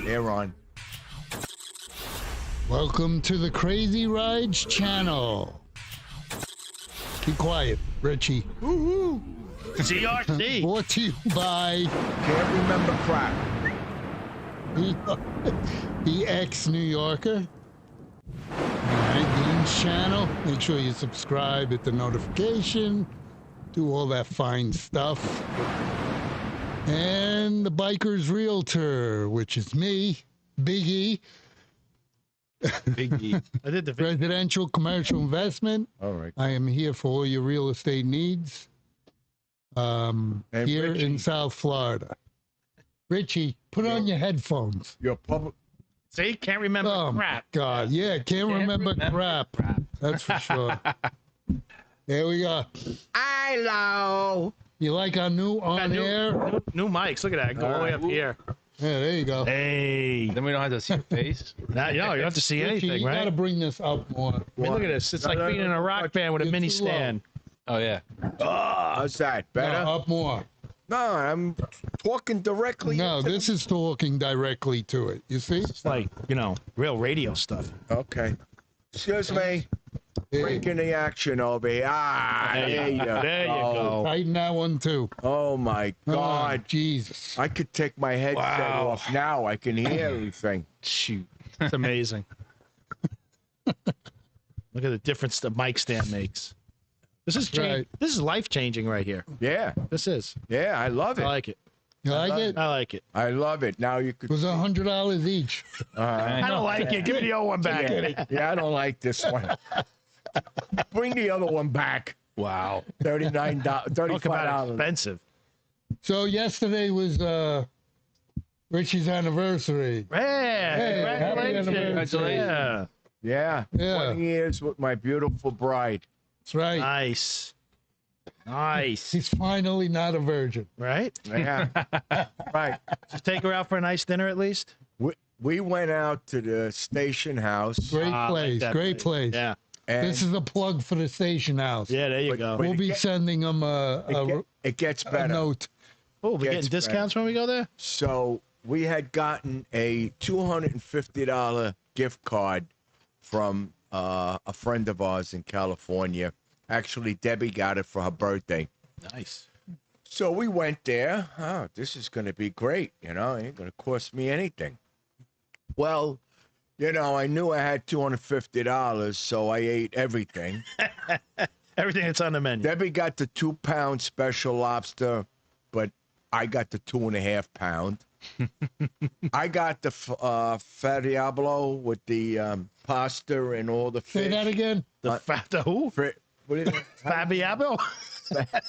They're on. Welcome to the Crazy Rides channel. Be quiet, Richie. Woohoo! CRC. Brought to you by Can't remember crap. the ex-New Yorker. Alright, Dean's channel. Make sure you subscribe, hit the notification, do all that fine stuff. And the Biker's Realtor, which is me, Biggie. Biggie. I did the Residential commercial investment. All right. I am here for all your real estate needs. And Here Richie, in South Florida. Richie, put on your headphones. your public. See, can't remember Oh my crap. God, yeah, can't remember crap. That's for sure. There we go. Hello. You like our new Got on air? new mics. Look at that. Go all the way up here. Yeah, there you go. Hey. Then we don't have to see your face. Now, you don't have to see Richie, anything, you right? gotta bring this up more. I mean, look at this. It's like being in a rock band with a You're mini too low. stand. Oh yeah. How's that? No, Better? up more. No, I'm talking directly. No, into this is talking directly to it. You see? It's like, real radio stuff. Okay. Excuse me. Hey, Breaking the action over here. There you go. There you go. tighten that one too. Oh my Oh, God. Jesus. I could take my headset Wow. off now. I can hear everything. Shoot. It's amazing. Look at the difference the mic stand makes. This is Right. This is life changing right here. Yeah. This is. Yeah. I love I it. like it. You like it? I like it. I love it. Now you It could. was $100 each. I don't like it. Give me the old one back. Yeah, I don't like this one. Bring the other one back. Wow. $39, Talk about $35. expensive. So yesterday was Richie's anniversary. Hey, happy congratulations. anniversary. Yeah. Yeah. Yeah. 20 years with my beautiful bride. That's right. Nice. Nice. He's finally not a virgin. Right? Yeah. Right. Just take her out for a nice dinner at least. We went out to the station house. Great Ah, I like place. that Great place. Yeah. And This is a plug for the station house. Yeah, there you But- go. but- We'll be It sending them it gets a better. note. Oh, we gets getting discounts when we go there? So we had gotten a $250 gift card from a friend of ours in California. Actually, Debbie got it for her birthday. Nice. So we went there. Oh, this is going to be great. It ain't going to cost me anything. Well, I knew I had $250, so I ate everything. Everything that's on the menu. Debbie got the 2-pound special lobster, but I got the 2.5-pound. I got the Fat with the pasta and all the fish. Say that again. The who? What is it? Fabiano?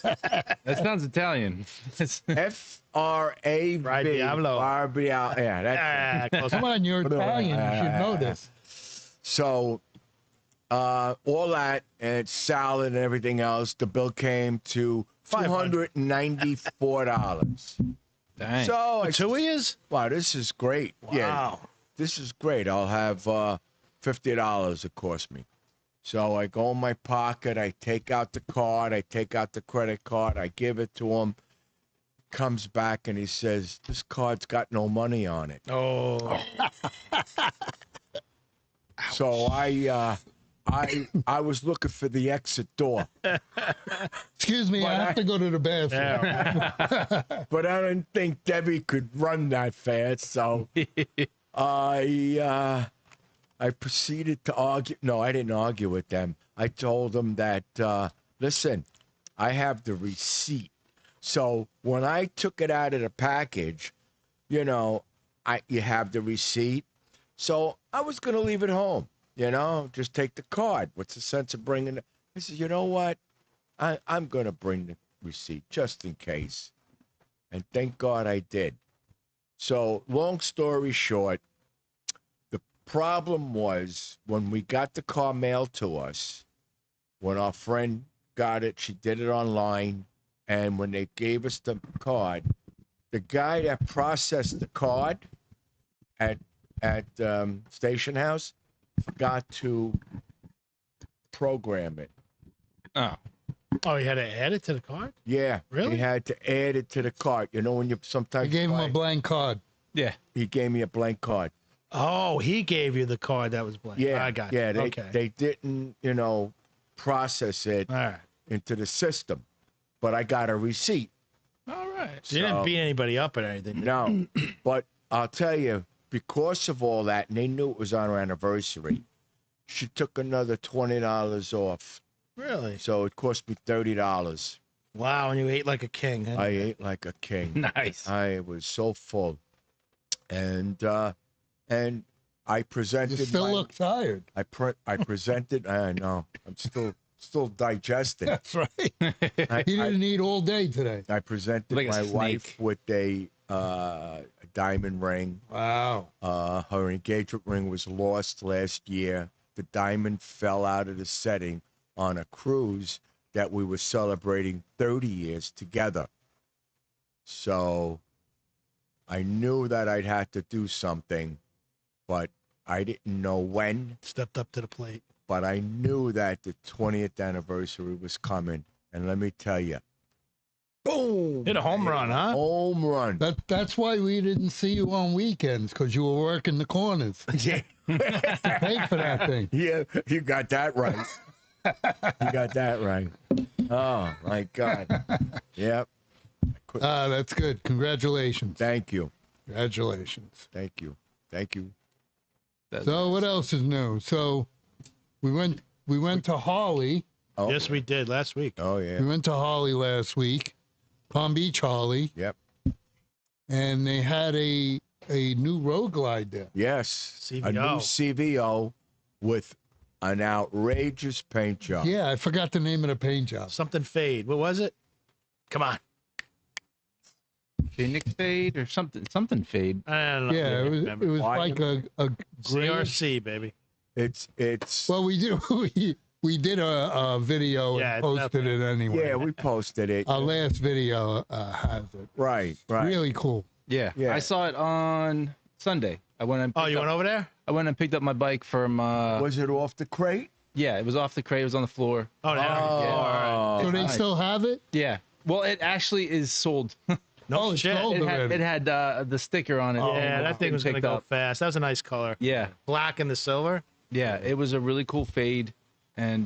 That sounds Italian. F-R-A-V. Diablo. Yeah, that's Ah, close. Come on, you're Italian. You should know this. So, all that and salad and everything else, the bill came to $294. Dang. So I Two years? wow, this is great. Yeah, Wow. this is great. I'll have $50 it cost me. So I go in my pocket, I take out the card, I take out the credit card, I give it to him. Comes back and he says, "This card's got no money on it." Oh. So I was looking for the exit door, Excuse me, I have to go to the bathroom. Yeah. but I didn't think Debbie could run that fast. So I proceeded to argue. No, I didn't argue with them. I told them that, listen, I have the receipt. So when I took it out of the package, you have the receipt. So I was going to leave it home, just take the card. What's the sense of bringing it? I said, you know what? I'm going to bring the receipt just in case. And thank God I did. So long story short, the problem was when we got the car mailed to us, when our friend got it, she did it online. And when they gave us the card, the guy that processed the card at Station House forgot to program it. Oh. Oh, you had to add it to the card? Yeah, Really? he had to add it to the card. When you I sometimes gave him buy- a blank card. Yeah. He gave me a blank card. Oh, he gave you the card that was blank. Yeah, I got yeah. you. They Okay. they didn't, process it All right. into the system, but I got a receipt. All right. So you didn't beat anybody up or anything. did you? No, but I'll tell you, because of all that, and they knew it was on our anniversary, she took another $20 off. Really? So it cost me $30. Wow, and you ate like a king. Huh? I ate like a king. Nice. I was so full, and I presented. You still look tired. I presented. I know. I'm still digesting. That's right. I, He didn't eat all day today. I presented Like a my wife snake. with a diamond ring. Wow. Her engagement ring was lost last year. The diamond fell out of the setting on a cruise that we were celebrating 30 years together. So I knew that I'd have to do something, but I didn't know when. Stepped up to the plate. But I knew that the 20th anniversary was coming. And let me tell you, boom! Hit a home run, huh? Home run. That's why we didn't see you on weekends, because you were working the corners. Yeah. Paid for that thing. Yeah, you got that right. You got that right. Oh, my God. Yep. That's good. Congratulations. Thank you. Congratulations. Thank you. Thank you. So what else is new? So we went to Harley. Oh, Yes, we did last week. Oh, yeah. We went to Harley last week, Palm Beach Harley, Yep. and they had a new road glide there. Yes. A new CVO. CVO with an outrageous paint job. Yeah, I forgot the name of the paint job. Something fade. What was it? Come on. Phoenix fade or something fade. I don't know. Yeah, it was Why? like a gray. CRC, baby. It's Well, we did a video Yeah, and it's posted it anyway. yeah, we posted it. Our last video has it. Right, right. Really cool. Yeah. Yeah. I saw it on Sunday. I went and Oh, you went over there? I went and picked up my bike from Was it off the crate? yeah, it was off the crate, it was on the floor. Oh, there. Oh. All right. So they nice. still have it? Yeah. Well, it actually is sold. No it's shit. sold. It already. had the sticker on it. Yeah, that thing was going to Picked go up. fast. That was a nice color. Yeah. Black and the silver. Yeah, it was a really cool fade, and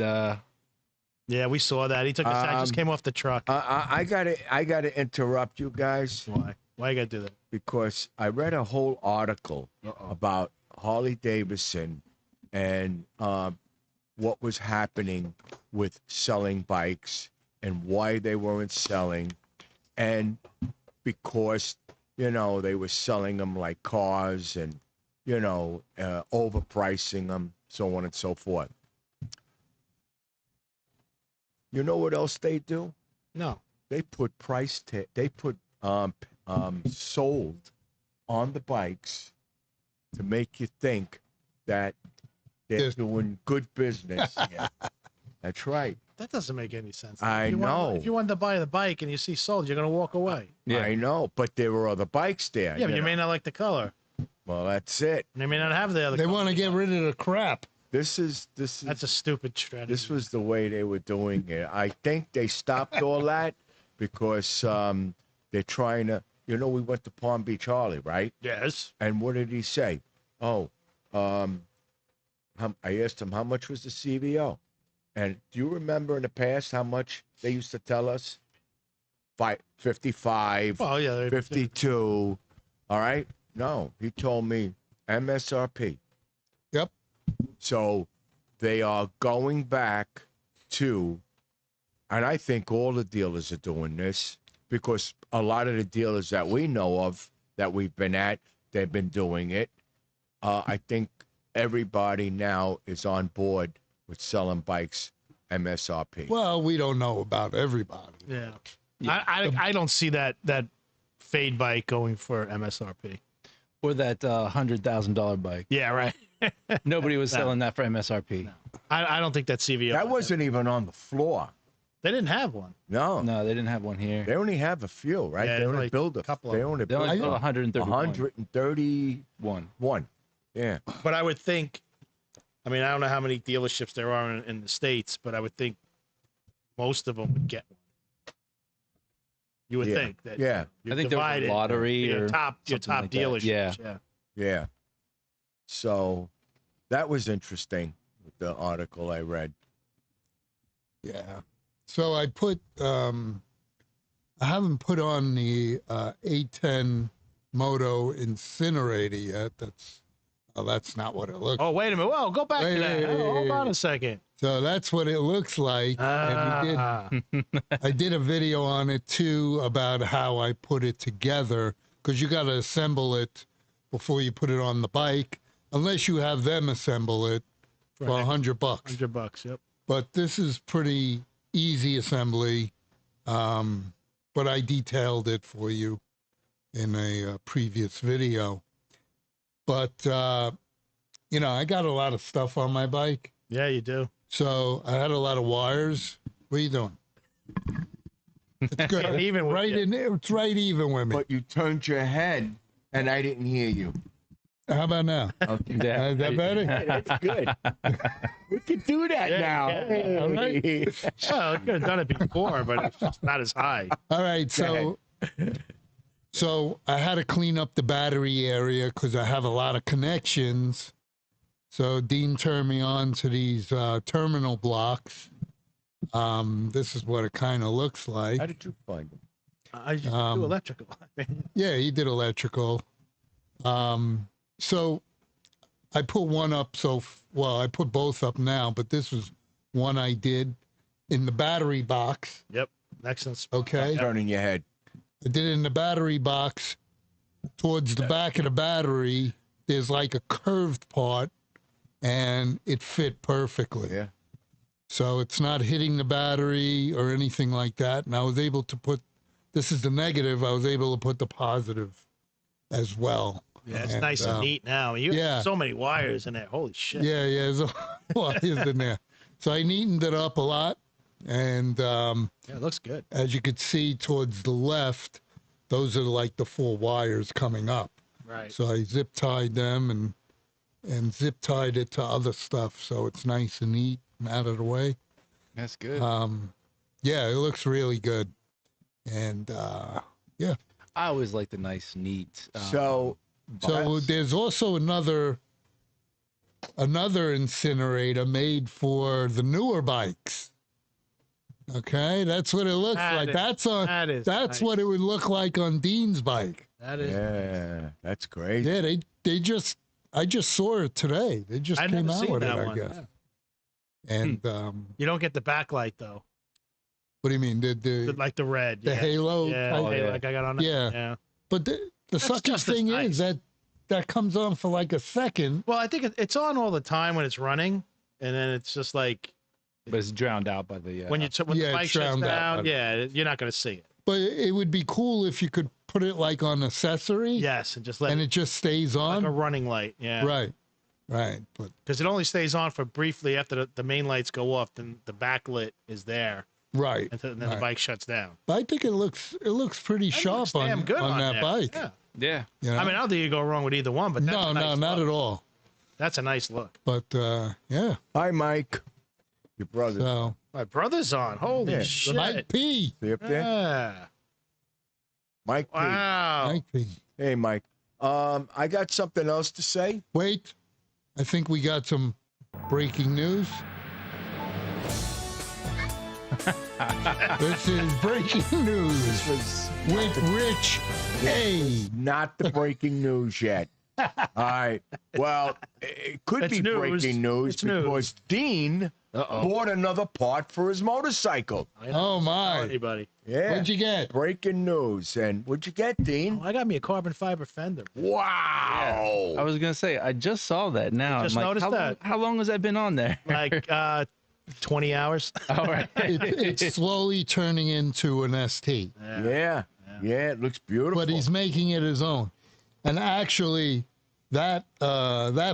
Yeah, we saw that. He took I just came off the truck. I gotta interrupt you guys Why? Why you got to do that? because I read a whole article about Harley Davidson and what was happening with selling bikes and why they weren't selling, and because they were selling them like cars and overpricing them, so on and so forth. You know what else they do? No. They put they put sold on the bikes to make you think that they're Yes. doing good business. Yeah. That's right. That doesn't make any sense. I If you want- know. if you wanted to buy the bike and you see sold, you're going to walk away. yeah. I know, but there were other bikes there. Yeah, but you know. may not like the color. Well, that's it. And they may not have the other They color. want to get rid of the crap. This is That's a stupid strategy. this was the way they were doing it. I think they stopped all that because they're trying to. We went to Palm Beach Harley, right? Yes. And what did he say? Oh, I asked him how much was the CVO, and do you remember in the past how much they used to tell us? 55, Well, yeah. 52. All right. No, he told me MSRP. Yep. So they are going back to, and I think all the dealers are doing this because a lot of the dealers that we know of that we've been at, they've been doing it. I think everybody now is on board with selling bikes MSRP. Well, we don't know about everybody. Yeah. Yeah. I don't see that fade bike going for MSRP. Or that $100,000 bike. Yeah, right. Nobody was No. selling that for MSRP. No. I don't think that CVO. That wasn't even on the floor. They didn't have one. No. No, they didn't have one here. They only have a few, right? Yeah, they only like build a couple of They them. only They only build sold 131. 131. One. Yeah. But I would think, I mean, I don't know how many dealerships there are in the States, but I would think most of them would get one. You would Yeah. think that. Yeah. You're I think there was a divided, lottery your or top something like that. dealerships. Yeah. Yeah. So that was interesting, the article I read. Yeah. So I put I haven't put on the A10 Moto incinerator yet. That's not what it looks. Oh, wait a minute. Whoa, go back Wait, to that. wait, Oh, hold wait, on wait. a second. So that's what it looks like. And I did a video on it too about how I put it together, because you got to assemble it before you put it on the bike, unless you have them assemble it for $100. $100, yep. But this is pretty easy assembly. But I detailed it for you in a previous video. But, I got a lot of stuff on my bike. Yeah, you do. So I had a lot of wires. What are you doing? It's good. Getting even with right you. in there. It's right even with me. But you turned your head, and I didn't hear you. How about now? Okay. Yeah. Is that better? Hey, that's good. We could do that Yeah, now. yeah. All right. Well, I could have done it before, but it's just not as high. All right. So I had to clean up the battery area because I have a lot of connections. So Dean turned me on to these terminal blocks. This is what it kind of looks like. How did you find them? I just do electrical. Yeah, he did electrical. So I put one up. I put both up now, but this was one I did in the battery box. Yep. Excellent. Okay. Turning your head. I did it in the battery box. Towards the back of the battery, there's like a curved part, and it fit perfectly. Yeah. So it's not hitting the battery or anything like that. And I was able to put, this is the negative, I was able to put the positive as well. Yeah, it's nice and neat now. You have so many wires in there. Holy shit. Yeah, there's a lot of wires in there. So I neatened it up a lot. And Yeah, it looks good. as you could see towards the left, those are like the 4 wires coming up. Right. So I zip tied them and zip tied it to other stuff. So it's nice and neat and out of the way. That's good. Yeah, it looks really good. And yeah. I always like the nice, neat. So there's also another incinerator made for the newer bikes. Okay, that's what it looks like. That's nice. what it would look like on Dean's bike. That is. Yeah, that's great. Yeah, I just saw it today. They just I've came never out seen with it, that I one. guess. Yeah. And You don't get the backlight though. what do you mean? The Like the red. the halo? Yeah, type? halo, like I got on that. Yeah. Yeah. But the sucky just as thing nice. is that comes on for like a second. Well, I think it's on all the time when it's running, and then it's just like But it's drowned out by the. when the Yeah, bike it's shuts drowned out, down. but- Yeah, you're not going to see it. But it would be cool if you could put it like on accessory. Yes, and just let And it it just stays like on. a running light. Yeah. Right. But Because it only stays on for briefly after the main lights go off. Then the backlit is there, right. and then the Right. bike shuts down. But I think it looks pretty That sharp looks damn good on that there. bike. Yeah. Yeah. You know? I mean, I don't think you go wrong with either one, but that's no, a nice not look. at all. That's a nice look. But yeah. Hi, Mike. Your brother. So My brother's on. Holy Yeah. shit! Mike P. See up there? Yeah. Mike P. Wow. Mike P. Hey, Mike. I got something else to say. Wait, I think we got some breaking news. This is breaking news with Rich A. Not the breaking news yet. All right. Well, it could It's be news. breaking news It's news. because Dean bought another part for his motorcycle. I know. Oh Tell my! anybody. Yeah. What'd you get? Breaking news. And what'd you get, Dean? Oh, I got me a carbon fiber fender. Wow. I was gonna say I just saw that now. Just I'm like, noticed how that. Long, how long has that been on there? Like 20 hours. All right. It's slowly turning into an ST, Yeah. Yeah, it looks beautiful. but he's making it his own. And actually, that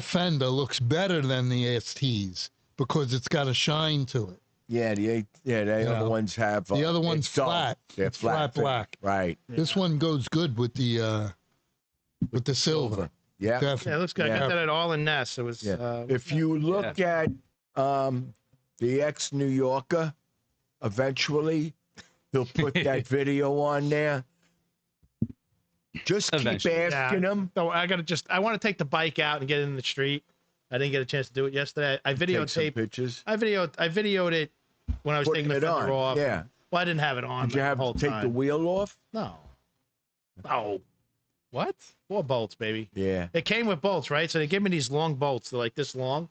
fender looks better than the STs because it's got a shine to it. Yeah, the other know, ones have. The other one's it's dull. flat. They're It's flat black. Right. This one goes good with the silver. Yeah. Yeah, it Definitely. looks good. I Yeah. got that at All in Ness. It was. Yeah. If you look at the ex-New Yorker, eventually he'll put that video on there. Just keep Eventually. asking him. So I want to take the bike out and get it in the street. I didn't get a chance to do it yesterday. I Take some videotaped. pictures. I videoed it when I was Putting taking the it fender on, off. yeah. Well, I didn't have it on Did you the have whole to take time. the wheel off? No. Oh, What? 4 bolts, baby. Yeah. It came with bolts, right? So they gave me these long bolts. They're like this long.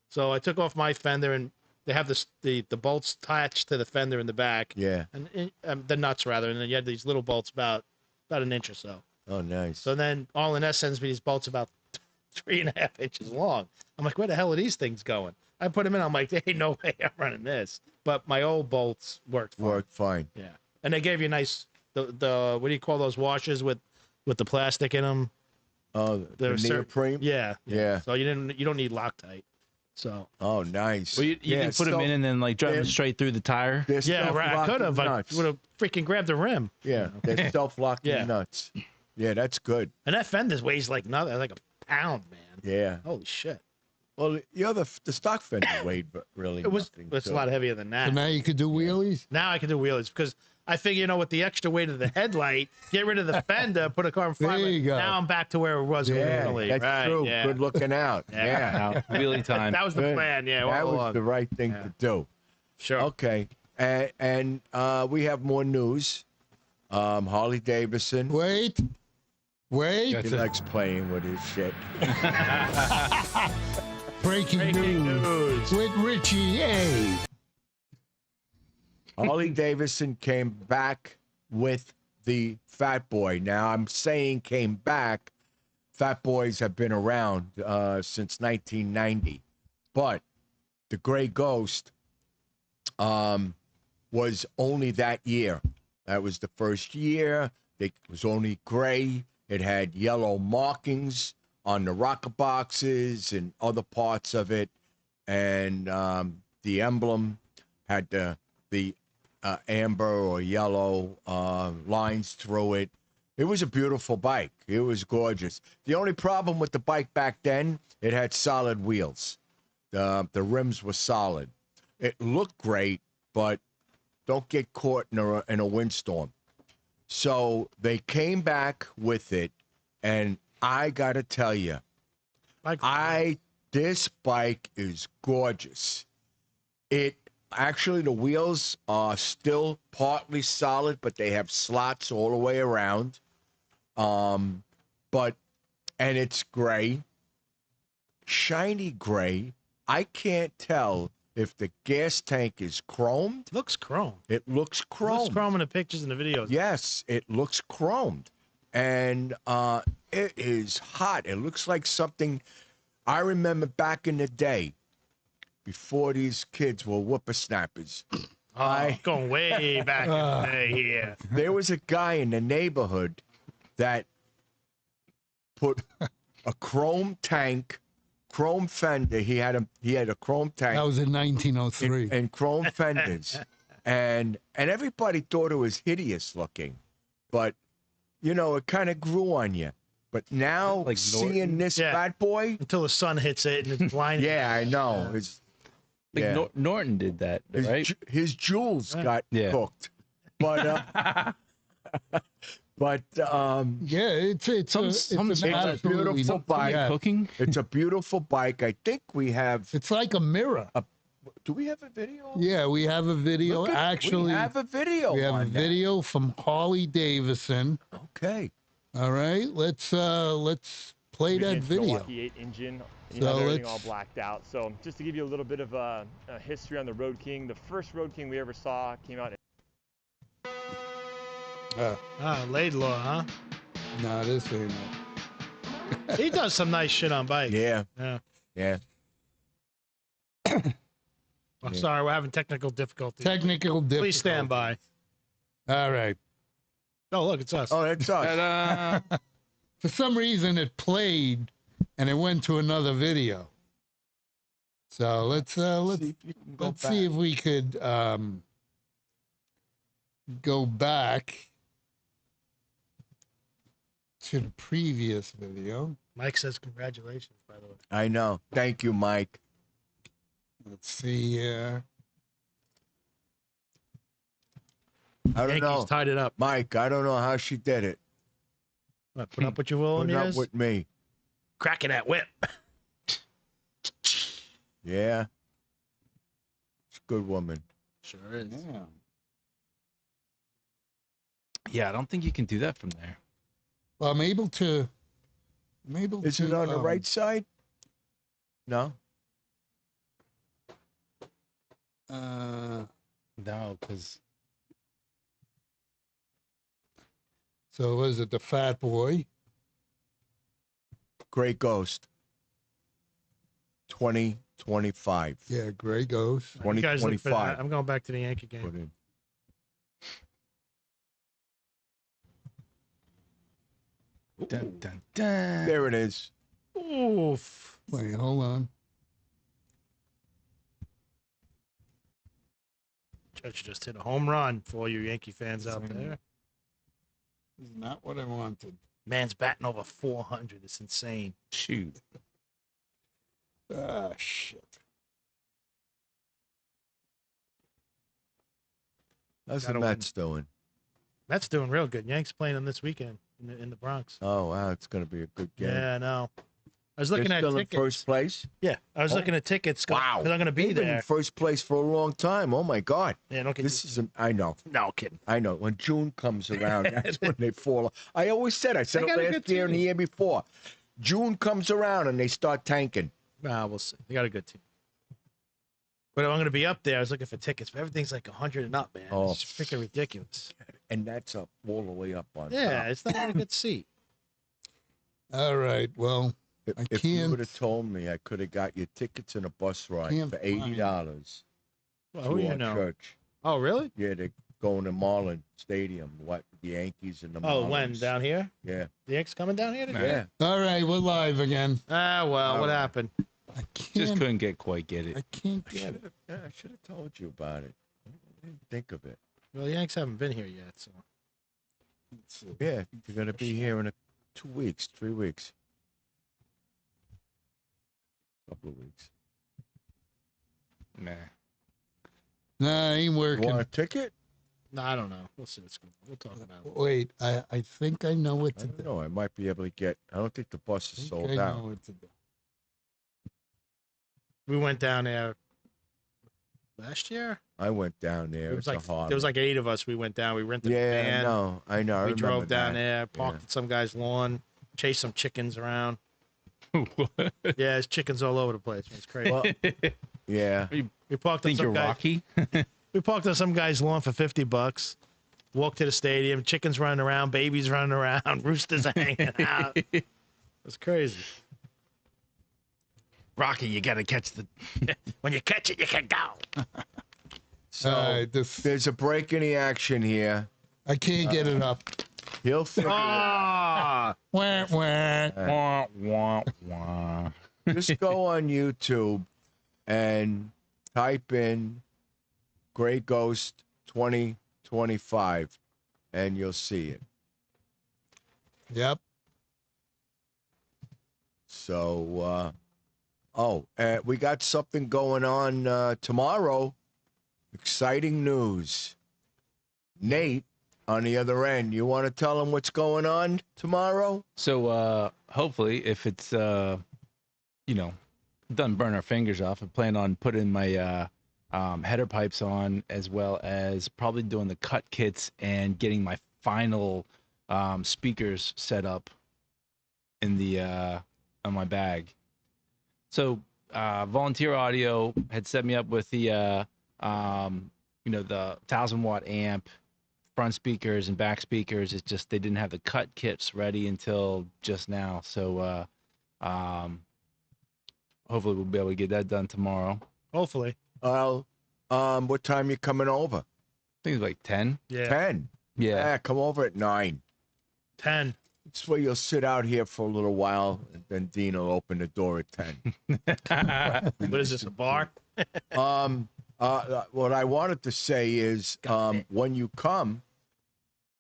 So I took off my fender, and they have the bolts attached to the fender in the back. Yeah. And the nuts, rather. And then you had these little bolts about an inch or so. Oh, nice. So then All in S sends me these bolts about 3.5 inches long. I'm like, where the hell are these things going? I put them in. I'm like, there ain't no way I'm running this. But my old bolts worked fine. Worked fine. Yeah. And they gave you nice, the what do you call those washers with the plastic in them? Oh, the neoprene? Yeah. Yeah. So you don't need Loctite. So. Oh, nice. Well, you can put them in and then like drive them straight through the tire. Yeah, right. I could have. I would have freaking grabbed the rim. Yeah, they're self-locking nuts. Yeah, that's good. And that fender weighs like nothing, like a pound, man. Yeah. Holy shit. Well, the stock fender weighed really nothing. It's a lot heavier than that. So now you could do wheelies? Now I can do wheelies because I figure, with the extra weight of the headlight, get rid of the fender, put a carbon fiber. There you go. Now I'm back to where it was originally. That's right, true. yeah. Good looking out. Yeah. Yeah. Wheelie time. That was the Good. plan, yeah. That all was along. the right thing to do. Sure. Okay. And we have more news. Harley Davidson. Wait. He likes playing with his shit. Breaking news with Richie A. Harley Davidson came back with the Fat Boy. Now, I'm saying came back. Fat Boys have been around since 1990. But the Gray Ghost was only that year. That was the first year. It was only gray. It had yellow markings on the rocker boxes and other parts of it. And the emblem had the amber or yellow lines through it. It was a beautiful bike. It was gorgeous. The only problem with the bike back then, it had solid wheels. The rims were solid. It looked great, but don't get caught in a windstorm. So they came back with it, and I got to tell you, this bike is gorgeous. Actually, the wheels are still partly solid, but they have slots all the way around. And it's gray, shiny gray. I can't tell if the gas tank is chromed. Looks chrome. It looks chromed. Looks chrome in the pictures and the videos. Yes, it looks chromed. And it is hot. It looks like something I remember back in the day, before these kids were whippersnappers. Going way back in the day here. There was a guy in the neighborhood that put a chrome tank, chrome fender. He had a chrome tank. That was in 1903. And chrome fenders. and everybody thought it was hideous looking. But, it kind of grew on you. But now, Like seeing this Fat Boy. Until the sun hits it and it's blinding. Yeah, I know. It's, Norton did that, right? His jewels got cooked. But, it's a beautiful bike. Cooking. It's a beautiful bike. I think we have. It's like a mirror. Do we have a video? Yeah, we have a video. Actually, we have a video. We have a video from Harley Davidson. Okay. All right, let's play that video. Milwaukee 8 engine. You have everything all blacked out. So just to give you a little bit of a history on the Road King, the first Road King we ever saw came out. Laidlaw, huh? No, this ain't it. He does some nice shit on bikes. Yeah. I'm sorry, we're having technical difficulties. Please stand by. All right. Oh, look, it's us. Oh, it's us. For some reason, it played, and it went to another video. So let's see if we could go back to the previous video. Mike says congratulations, by the way. I know. Thank you, Mike. Let's see here. I don't know. Tied it up. Mike, I don't know how she did it. What, put up what you will in Put up yours? with me. Cracking that whip. Yeah. She's a good woman. Sure is. Yeah. Yeah, I don't think you can do that from there. Well, I'm able to. Is it on the right side? No. No, because So was it the Fat Boy? Gray Ghost. 2025. Yeah, Gray Ghost. You guys look for that. 2025. I'm going back to the Yankee game. Put in. dun, dun, dun. There it is. Oof. Wait, hold on. Judge just hit a home run for all you Yankee fans out there. This is not what I wanted. Man's batting over 400. It's insane. Shoot. Ah, shit. How's the Gotta Mets doing? Mets doing real good. Yanks playing them this weekend in the Bronx. Oh, wow. It's going to be a good game. Yeah, I know. I was They're looking at still in tickets. first place? Yeah, I was looking at tickets. Wow. Because I'm going to be They've been in there. first place for a long time. Oh, my God. Yeah, don't get This is, I know. no kidding. I know. When June comes around, that's when they fall. I always said, I said They it got a last good year and the team. year before. June comes around and they start tanking. We'll see. They got a good team. But I'm going to be up there. I was looking for tickets, but everything's like 100 and up, man. Oh. It's freaking ridiculous. And that's up all the way up on Yeah, top. it's not a good seat. All right. Well, I If you can't- would have told me, I could have got you tickets and a bus ride Can't for $80 Well, to who do you our know? church. Oh, really? Yeah, they're going to Marlin Stadium. What, the Yankees and the Marlins. Oh, when? Down here? Yeah. The Yanks coming down here today? Yeah. all right. We're live again. Ah, well, All what right. happened? I Just can't. couldn't get it. I can't get it. I should have told you about it. I didn't think of it. Well, the Yanks haven't been here yet, so. Let's see. Yeah, you're going to be here in 2 weeks, 3 weeks. Couple of weeks. Nah. Nah, ain't You working. want a ticket? No, I don't know. We'll see what's going on. We'll talk about it. Wait, I think I know what I to don't do. know. I might be able to get. I don't think the bus I is think sold I out. know what to do. We went down there last year. I went down there. There was It's like a there was like 8 of us. We went down. We rented a yeah, van. no, I know. I We remember drove down that. there, parked Yeah. at some guy's lawn, chased some chickens around. What? Yeah, there's chickens all over the place. It's crazy. Well, yeah. We parked on Think you're some guy. Rocky? We parked on some guy's lawn for $50. Walked to the stadium. Chickens running around. Babies running around. Roosters hanging out. It was crazy. Rocky, you gotta catch the. When you catch it, you can go. So All right, there's a break in the action here. I can't get it up. He'll figure Ah, Wah, wah. Wah, wah, wah. it. Just go on YouTube and type in Gray Ghost 2025 and you'll see it. Yep. So, we got something going on tomorrow. Exciting news. Nate, on the other end, you want to tell him what's going on tomorrow? So hopefully, if it's doesn't burn our fingers off, I plan on putting my header pipes on, as well as probably doing the cut kits and getting my final speakers set up in the on my bag. So Volunteer Audio had set me up with the the 1,000-watt amp, front speakers and back speakers. It's just they didn't have the cut kits ready until just now. So hopefully we'll be able to get that done tomorrow. hopefully. Well, what time you coming over? I think it's like 10. Yeah. 10. Yeah. Come over at 9. 10. This way you'll sit out here for a little while, and then Dean will open the door at 10. What is this, a bar? What I wanted to say is, when you come,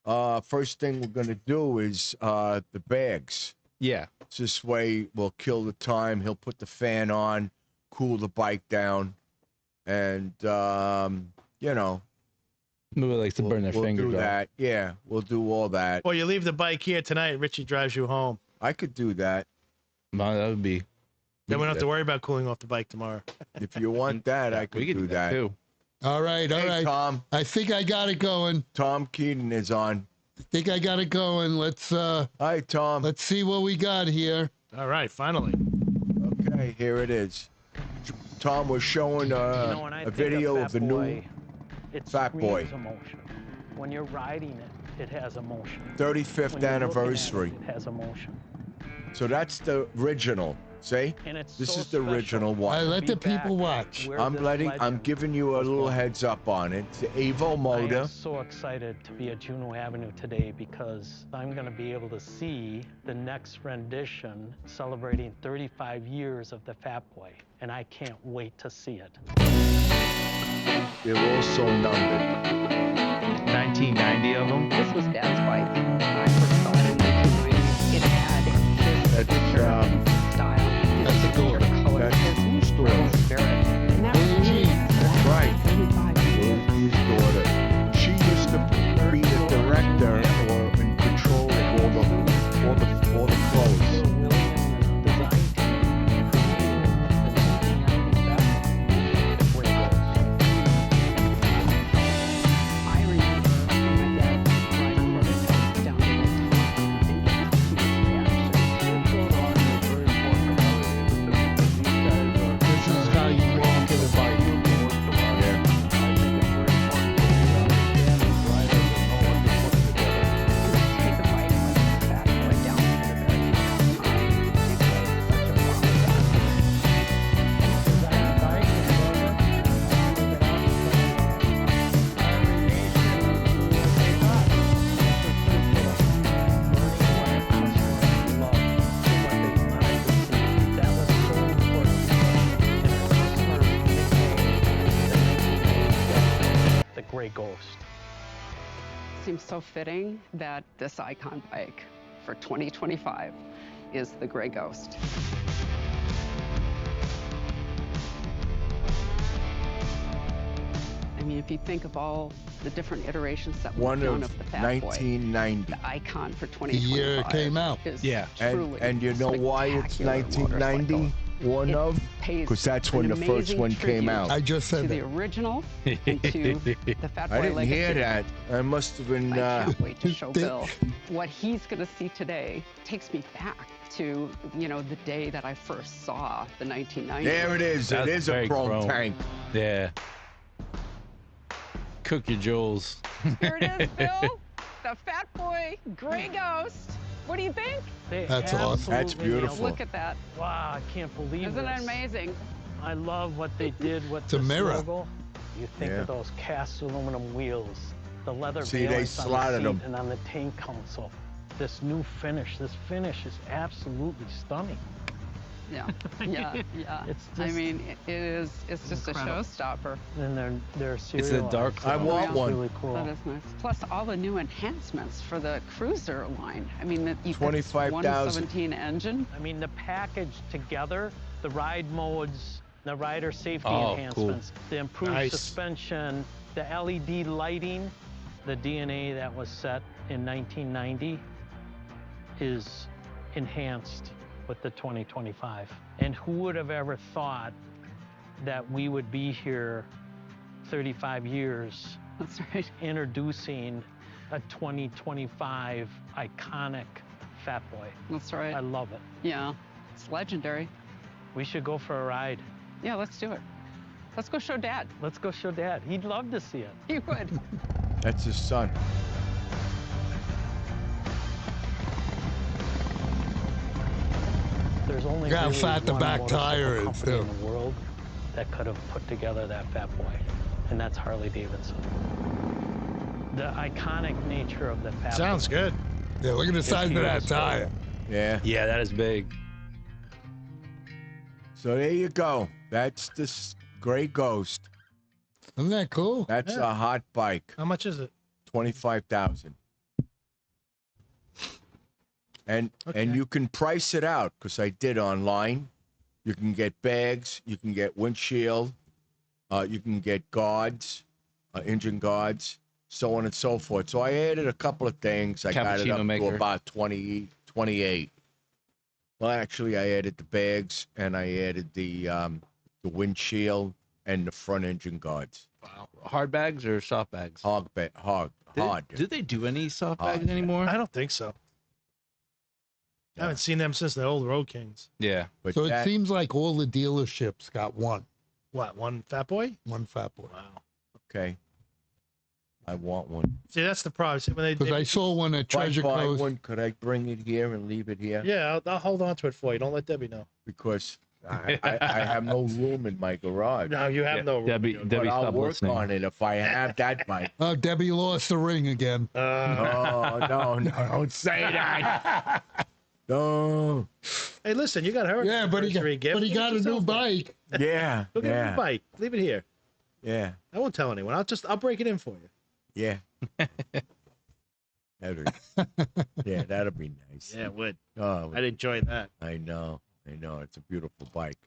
first thing we're going to do is the bags. Yeah. This way we'll kill the time. He'll put the fan on, cool the bike down, and, Nobody likes to burn their we'll fingers do off. that. Yeah, we'll do all that. Or you leave the bike here tonight. Richie drives you home. I could do that. No, that would be. Then we don't have to worry about cooling off the bike tomorrow. If you want that, I could We could do that. too. All right, all Hey, right. Tom. I think I got it going. Tom Keaton is on. I think I got it going. Hi, Tom. Let's see what we got here. All right, finally. Okay, here it is. Tom was showing when I a think video of the new it Fat Boy. screams emotion. When you're riding it, it has emotion. 35th When you're looking at anniversary. It has emotion. So that's the original. See? And it's This so is the special. original I one. let the Be back people watch. where I'm this I'm legend giving you a was little born. heads up on it. It's the Evo I motor. am so excited to be at Juneau Avenue today because I'm going to be able to see the next rendition celebrating 35 years of the Fat Boy, and I can't wait to see it. They're all so numbered. 1990 of them. This was Dad's bike. When I first saw it in 1990. It had his That's style, That's his a good one. color, That's his whose story? rebel spirit. And that was me. That's right. 35 years. His daughter. She used to be the director or in control of all the clothes. I remember my dad riding motorcycles down to the top and getting reactions. This is how you walk in the bike. Take a bike with the Fat Boy down to the very top. It was such a wow. The Gray Ghost. Seems so fitting that this icon bike for 2025 is the Gray Ghost. I mean, if you think of all the different iterations that we've One done of of the Fat Boy, 1990. the icon for The 2025 year it came out. is Yeah. truly And you know why it's spectacular 1990? motorcycle. One It of? pays Because that's an when the first amazing one came tribute out. I just to said the that. original and to the Fat Boy I didn't legacy. hear that. I must have been. I can't wait to show They- Bill. What he's going to see today takes me back to, the day that I first saw the 1990. There it is. That's It is a very chrome chrome. tank. Yeah. Cook your jewels. Here it is, Bill. The Fat Boy Gray Ghost. What do you think? They That's awesome. That's absolutely beautiful. nailed Look at that. it. Wow, I can't believe Isn't this. it amazing? I love what they did with a this mirror. logo. You think Yeah. of those cast aluminum wheels, the leather See, they valance on the slotted seat them. and on the tank console. This new finish, this finish is absolutely stunning. Yeah, yeah, yeah. It's I just mean, it's just incredible. a showstopper. And they're a serialized. dark I zone. want It's one. really cool. That is nice. Plus all the new enhancements for the Cruiser line. I mean, you got this 25,000. 117 engine. I mean, the package together, the ride modes, the rider safety Oh, enhancements, the improved Nice. suspension, the LED lighting, the DNA that was set in 1990 is enhanced with the 2025. And who would have ever thought that we would be here 35 years That's right. introducing a 2025 iconic Fat Boy? That's I right. love it. Yeah, it's legendary. We should go for a ride. Yeah, let's do it. Let's go show Dad. Let's go show Dad. He'd love to see it. He would. That's his son. There's only Look how really fat the one back motorcycle tire is, company too. in the world that could have put together that Fat Boy, and that's Harley Davidson. The iconic nature of the Fat Sounds Boy. good. Yeah, look at the size of that tire. Yeah. Yeah, that is big. So there you go. That's the Gray Ghost. Isn't that cool? That's Yeah. a hot bike. How much is it? 25,000. And Okay. you can price it out because I did online. You can get bags, you can get windshield, you can get guards, engine guards. so on and so forth. So I added a couple of things. I got it Cappuccino up maker. to about 20, 28. Well, actually, I added the bags and I added the windshield and the front engine guards. Wow. Hard bags or soft bags? Hard. Do they do any soft Hard bags bag. anymore? I don't think so. I haven't seen them since the old Road Kings. Yeah. But So it that- seems like all the dealerships got one One Fat Boy? Fat Boy. Wow. okay. I want one. See, that's the problem. See, when Because I saw one at If I Treasure buy Coast. one, could I bring it here and leave it here? Yeah, I'll hold on to it for you. Don't let Debbie know. Because I have no room in my garage. No, you have no room. Debbie, But Debbie, I'll stop work listening. on it if I have that bike. Oh, Debbie lost the ring again. Oh, no, don't say that. No. Hey, listen, you got her. Yeah, but he got a new bike. Yeah. Go get a new Yeah. bike. Leave it here. Yeah. I won't tell anyone. I'll break it in for you. Yeah. That'll be nice. Yeah, it would. Oh, I'd enjoy that. I know. It's a beautiful bike.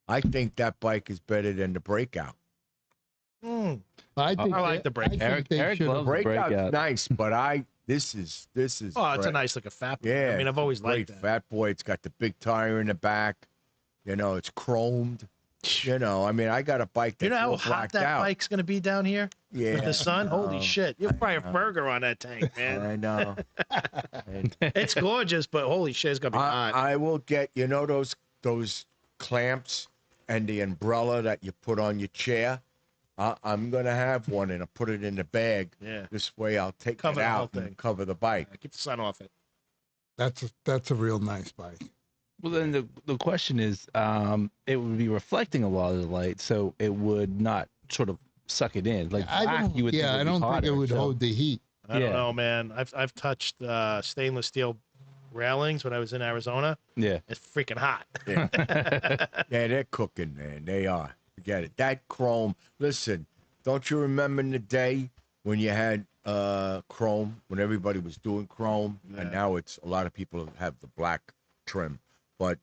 I think that bike is better than the Breakout. Mm. I think I like the break. I think Eric- they Eric should- loves- Breakout's Breakout. nice, but this is. Oh, it's a great. nice looking Fat Boy. Yeah. I mean, I've always great liked that. Fat Boy. It's got the big tire in the back. It's chromed. I mean, I got a bike that's You know how all hot blacked that out. bike's gonna be down here Yeah. with the sun? Holy know. shit! You'll fry a know. burger on that tank, man. I know. And It's gorgeous, but holy shit, it's gonna be hot. I will get those clamps and the umbrella that you put on your chair. I'm gonna have one and I'll put it in the bag. Yeah. This way I'll take Cover it the whole out thing. and cover the bike. Keep the sun off it. That's a real nice bike. Well, then the question is, it would be reflecting a lot of the light, so it would not sort of suck it in. Like black, you would think I would be don't think it hotter, would so- hold the heat. I don't Yeah. know, man. I've touched stainless steel railings when I was in Arizona. Yeah. It's freaking hot. Yeah, they're cooking, man. They are. Forget it. That chrome. Listen, don't you remember in the day when you had chrome, when everybody was doing chrome, and now it's a lot of people have the black trim. But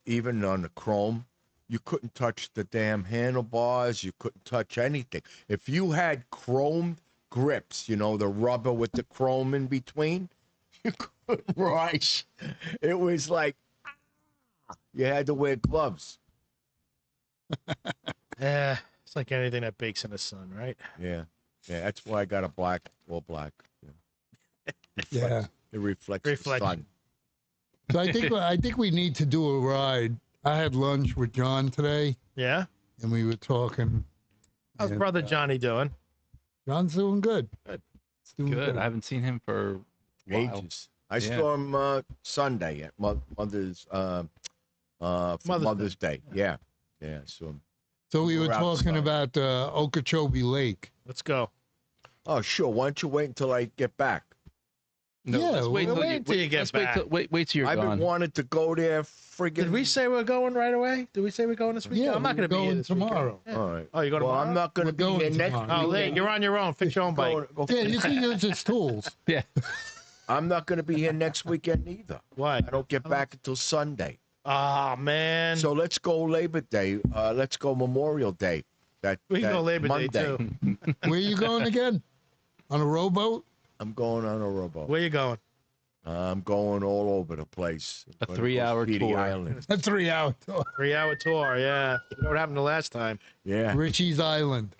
even on the chrome, you couldn't touch the damn handlebars. You couldn't touch anything. If you had chromed grips, the rubber with the chrome in between, you couldn't ride. It was like you had to wear gloves. Yeah, it's like anything that bakes in the sun, right? Yeah, that's why I got a all black. Yeah. It reflects the Reflection. sun. So I think we need to do a ride. I had lunch with John today, Yeah. and we were talking. How's and, brother Johnny doing? John's doing good. Good. He's doing Good. I haven't seen him for a while. Ages. I Yeah. saw him Sunday at Mother's Day. Yeah, I saw him. So we were We're talking outside. about Okeechobee Lake. Let's go. Oh, sure. Why don't you wait until I get back? No, Yeah, let's wait we'll till you, get let's back. Wait till you're I've gone. been wanting to go there. Friggin' Did we say we're going right away? Did we say we're going this weekend? Yeah, I'm not we're going to be here going this weekend. tomorrow. Yeah. All right. Oh, you going Well, tomorrow? I'm not going to We're be going here next. tomorrow. Oh, Lane, you're on your own. Fix your own bike. Yeah, you can use his tools. Yeah. I'm not going to be here next weekend either. Why? I don't get back until Sunday. Ah, man. So let's go Labor Day. Let's go Memorial Day. We can go Labor Day, Monday. too. Where you going again? On a rowboat? I'm going on a rowboat. Where you going? I'm going all over the place. A I'm gonna go 3-hour see the tour. island. A 3-hour tour. 3-hour tour, yeah. You know what happened the last time? Yeah, Richie's Island.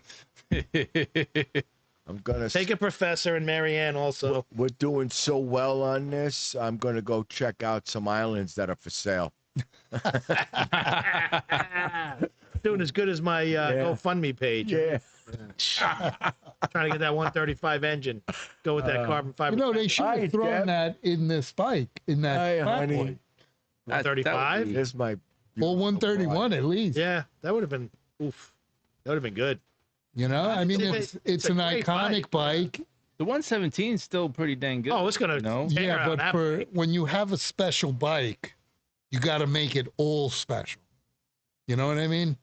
I'm gonna Take a professor and Marianne also. We're doing so well on this. I'm gonna go check out some islands that are for sale. Doing as good as my GoFundMe page. Yeah, Trying to get that 135 engine. Go with that carbon fiber. You know, they should Hi, have thrown Deb. that in this bike, in that Hi, fat honey. boy. That- that would 135? be- There's my Or beautiful 131 bride. at least. Yeah, that would have been, oof. That would have been good. You know, I mean, it's a an great iconic bike. The 117 is still pretty dang good. Oh, it's going to No? Yeah, but for when you have a special bike, you got to make it all special. You know what I mean?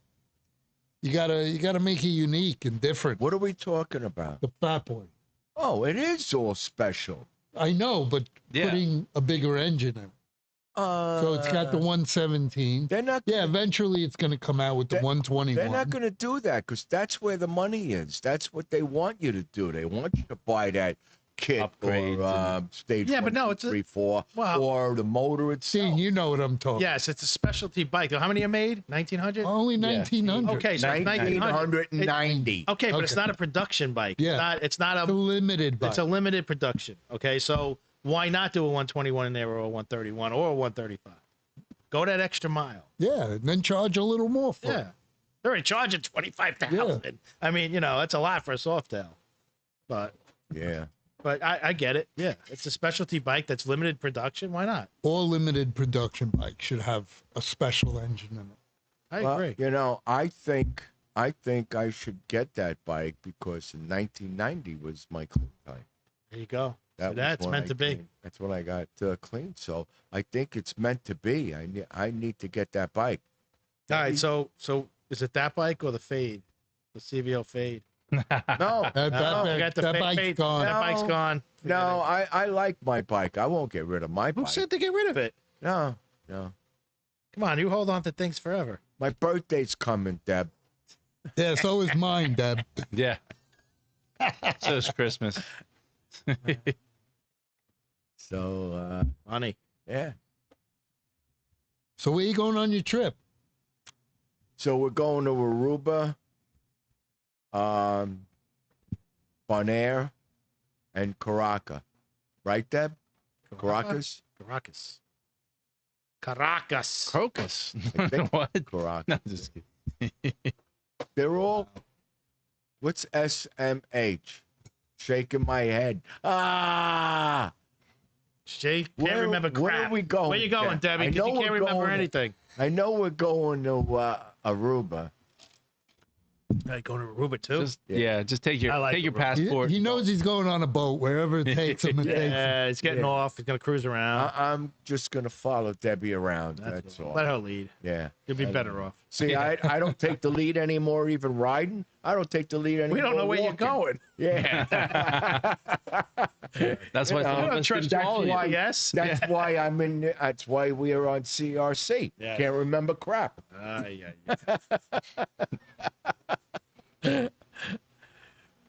You gotta make it unique and different. What are we talking about? The Fat Boy. Oh, it is all special. I know, but Yeah. putting a bigger engine in. So it's got the 117. They're not. Yeah, eventually it's going to come out with the They're- 121. They're not going to do that because that's where the money is. That's what they want you to do. They want you to buy that kit Upgrades or stage Yeah, 1, but no, 2, it's a- 3, 4, well- or the motor itself. See, you know what I'm talking. Yes, it's a specialty bike. How many are made? 1,900. Only Yeah. 1900. Okay, so it's 1990. Okay, but it's not a production bike. Yeah. It's not It's a a. limited bike. It's a limited production. Okay, so why not do a 121 in there or a 131 or a 135? Go that extra mile. Yeah, and then charge a little more for Yeah, it. they're already charging 25,000. I mean, that's a lot for a Softail. But Yeah. I get it. Yeah, it's a specialty bike that's limited production. Why not? All limited production bikes should have a special engine in it. I Well, agree. I think I should get that bike because in 1990 was my clean time. There you go. Was That's when meant I to be. cleaned. That's when I got clean. So I think it's meant to be. I need to get that bike. All right, so is it that bike or the Fade, the CVO Fade? No, That, No, that, we got the that Fade. bike's gone. That bike's No. gone. no, I like my bike. I won't get rid of my Who bike. said to get rid of it? No. Come on, you hold on to things forever. My birthday's coming, Deb. Yeah, so is mine, Deb. Yeah. So it's Christmas. So Honey. yeah. So where you going on your trip? So we're going to Aruba, Bonaire, and Caracas. Right, Deb? Caracas? Caracas. Caracas. Crocus. I think What? Caracas. No, just kidding. They're all. What's SMH? Shaking my head. Ah! She can't Where- remember crap. where are we going, Where you going, Deb? Debbie? I Because know you can't we're remember going- anything. I know we're going to Aruba. Going to Aruba too? Just take your I like take your the road. passport. He knows he's going on a boat wherever it takes him. It takes him. Yeah, he's getting Yeah. off. He's gonna cruise around. I'm just gonna follow Debbie around. That's all. Let her lead. Yeah. You'll be better off. See, I don't take the lead anymore, even riding. I don't take the lead anymore. We don't know where you're walking. going. Yeah. That's why You know, some I of don't us trust didn't that follow you. why, yes. That's why I'm in. That's why we are on CRC. Yeah. Can't remember crap.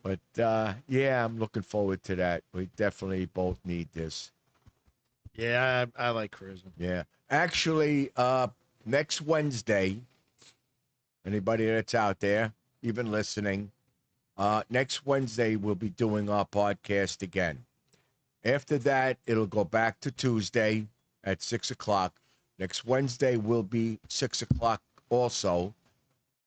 But yeah, I'm looking forward to that. We definitely both need this. Yeah, I like cruising. Yeah. Actually, next Wednesday, anybody that's out there, even listening, next Wednesday we'll be doing our podcast again. After that, it'll go back to Tuesday at 6:00. Next Wednesday will be 6:00 also,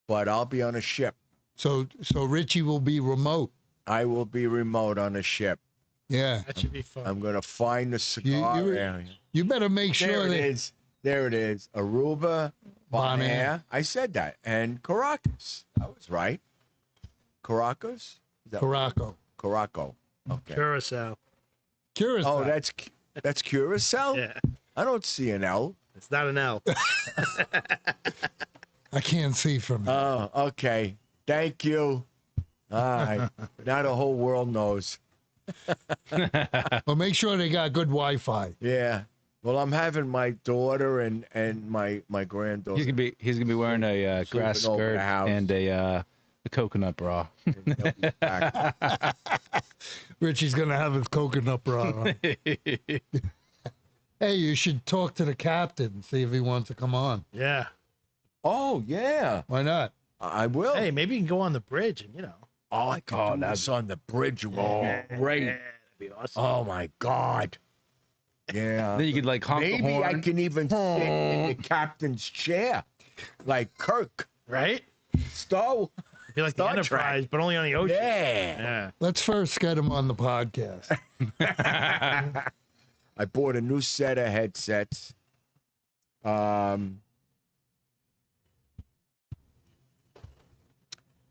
but I'll be on a ship. So Richie will be remote. I will be remote on a ship. Yeah. That should be fun. I'm going to find the cigar you- area. You better make There sure it that is. There it is. Aruba, Bonaire. Bonaire. I said that. And Caracas. I was right. Caracas? Is that Caraco. Caraco. Okay. Curacao. Curacao. Oh, that's Curacao? Yeah, I don't see an L. it's not an L. I can't see from here. Oh, okay. Thank you. All right. Now the whole world knows. Well, make sure they got good Wi-Fi. Yeah. Well, I'm having my daughter and my granddaughter. He's gonna be wearing a grass Sleeping over skirt the house. and a coconut bra. They'll be back. Richie's gonna have his coconut bra on. Hey, you should talk to the captain, see if he wants to come on. Yeah. Oh, yeah. Why not? I will. Hey, maybe you can go on the bridge and Oh, I could do this on the bridge. Oh, great. Yeah, that'd be awesome. Oh, my God. Yeah. Then you could like honk the Maybe I horn. can even sit in the captain's chair, like Kirk. Right? Stowe. Be like the Star Enterprise, Trek. but only on the ocean. Yeah. Yeah. Let's first get him on the podcast. I bought a new set of headsets.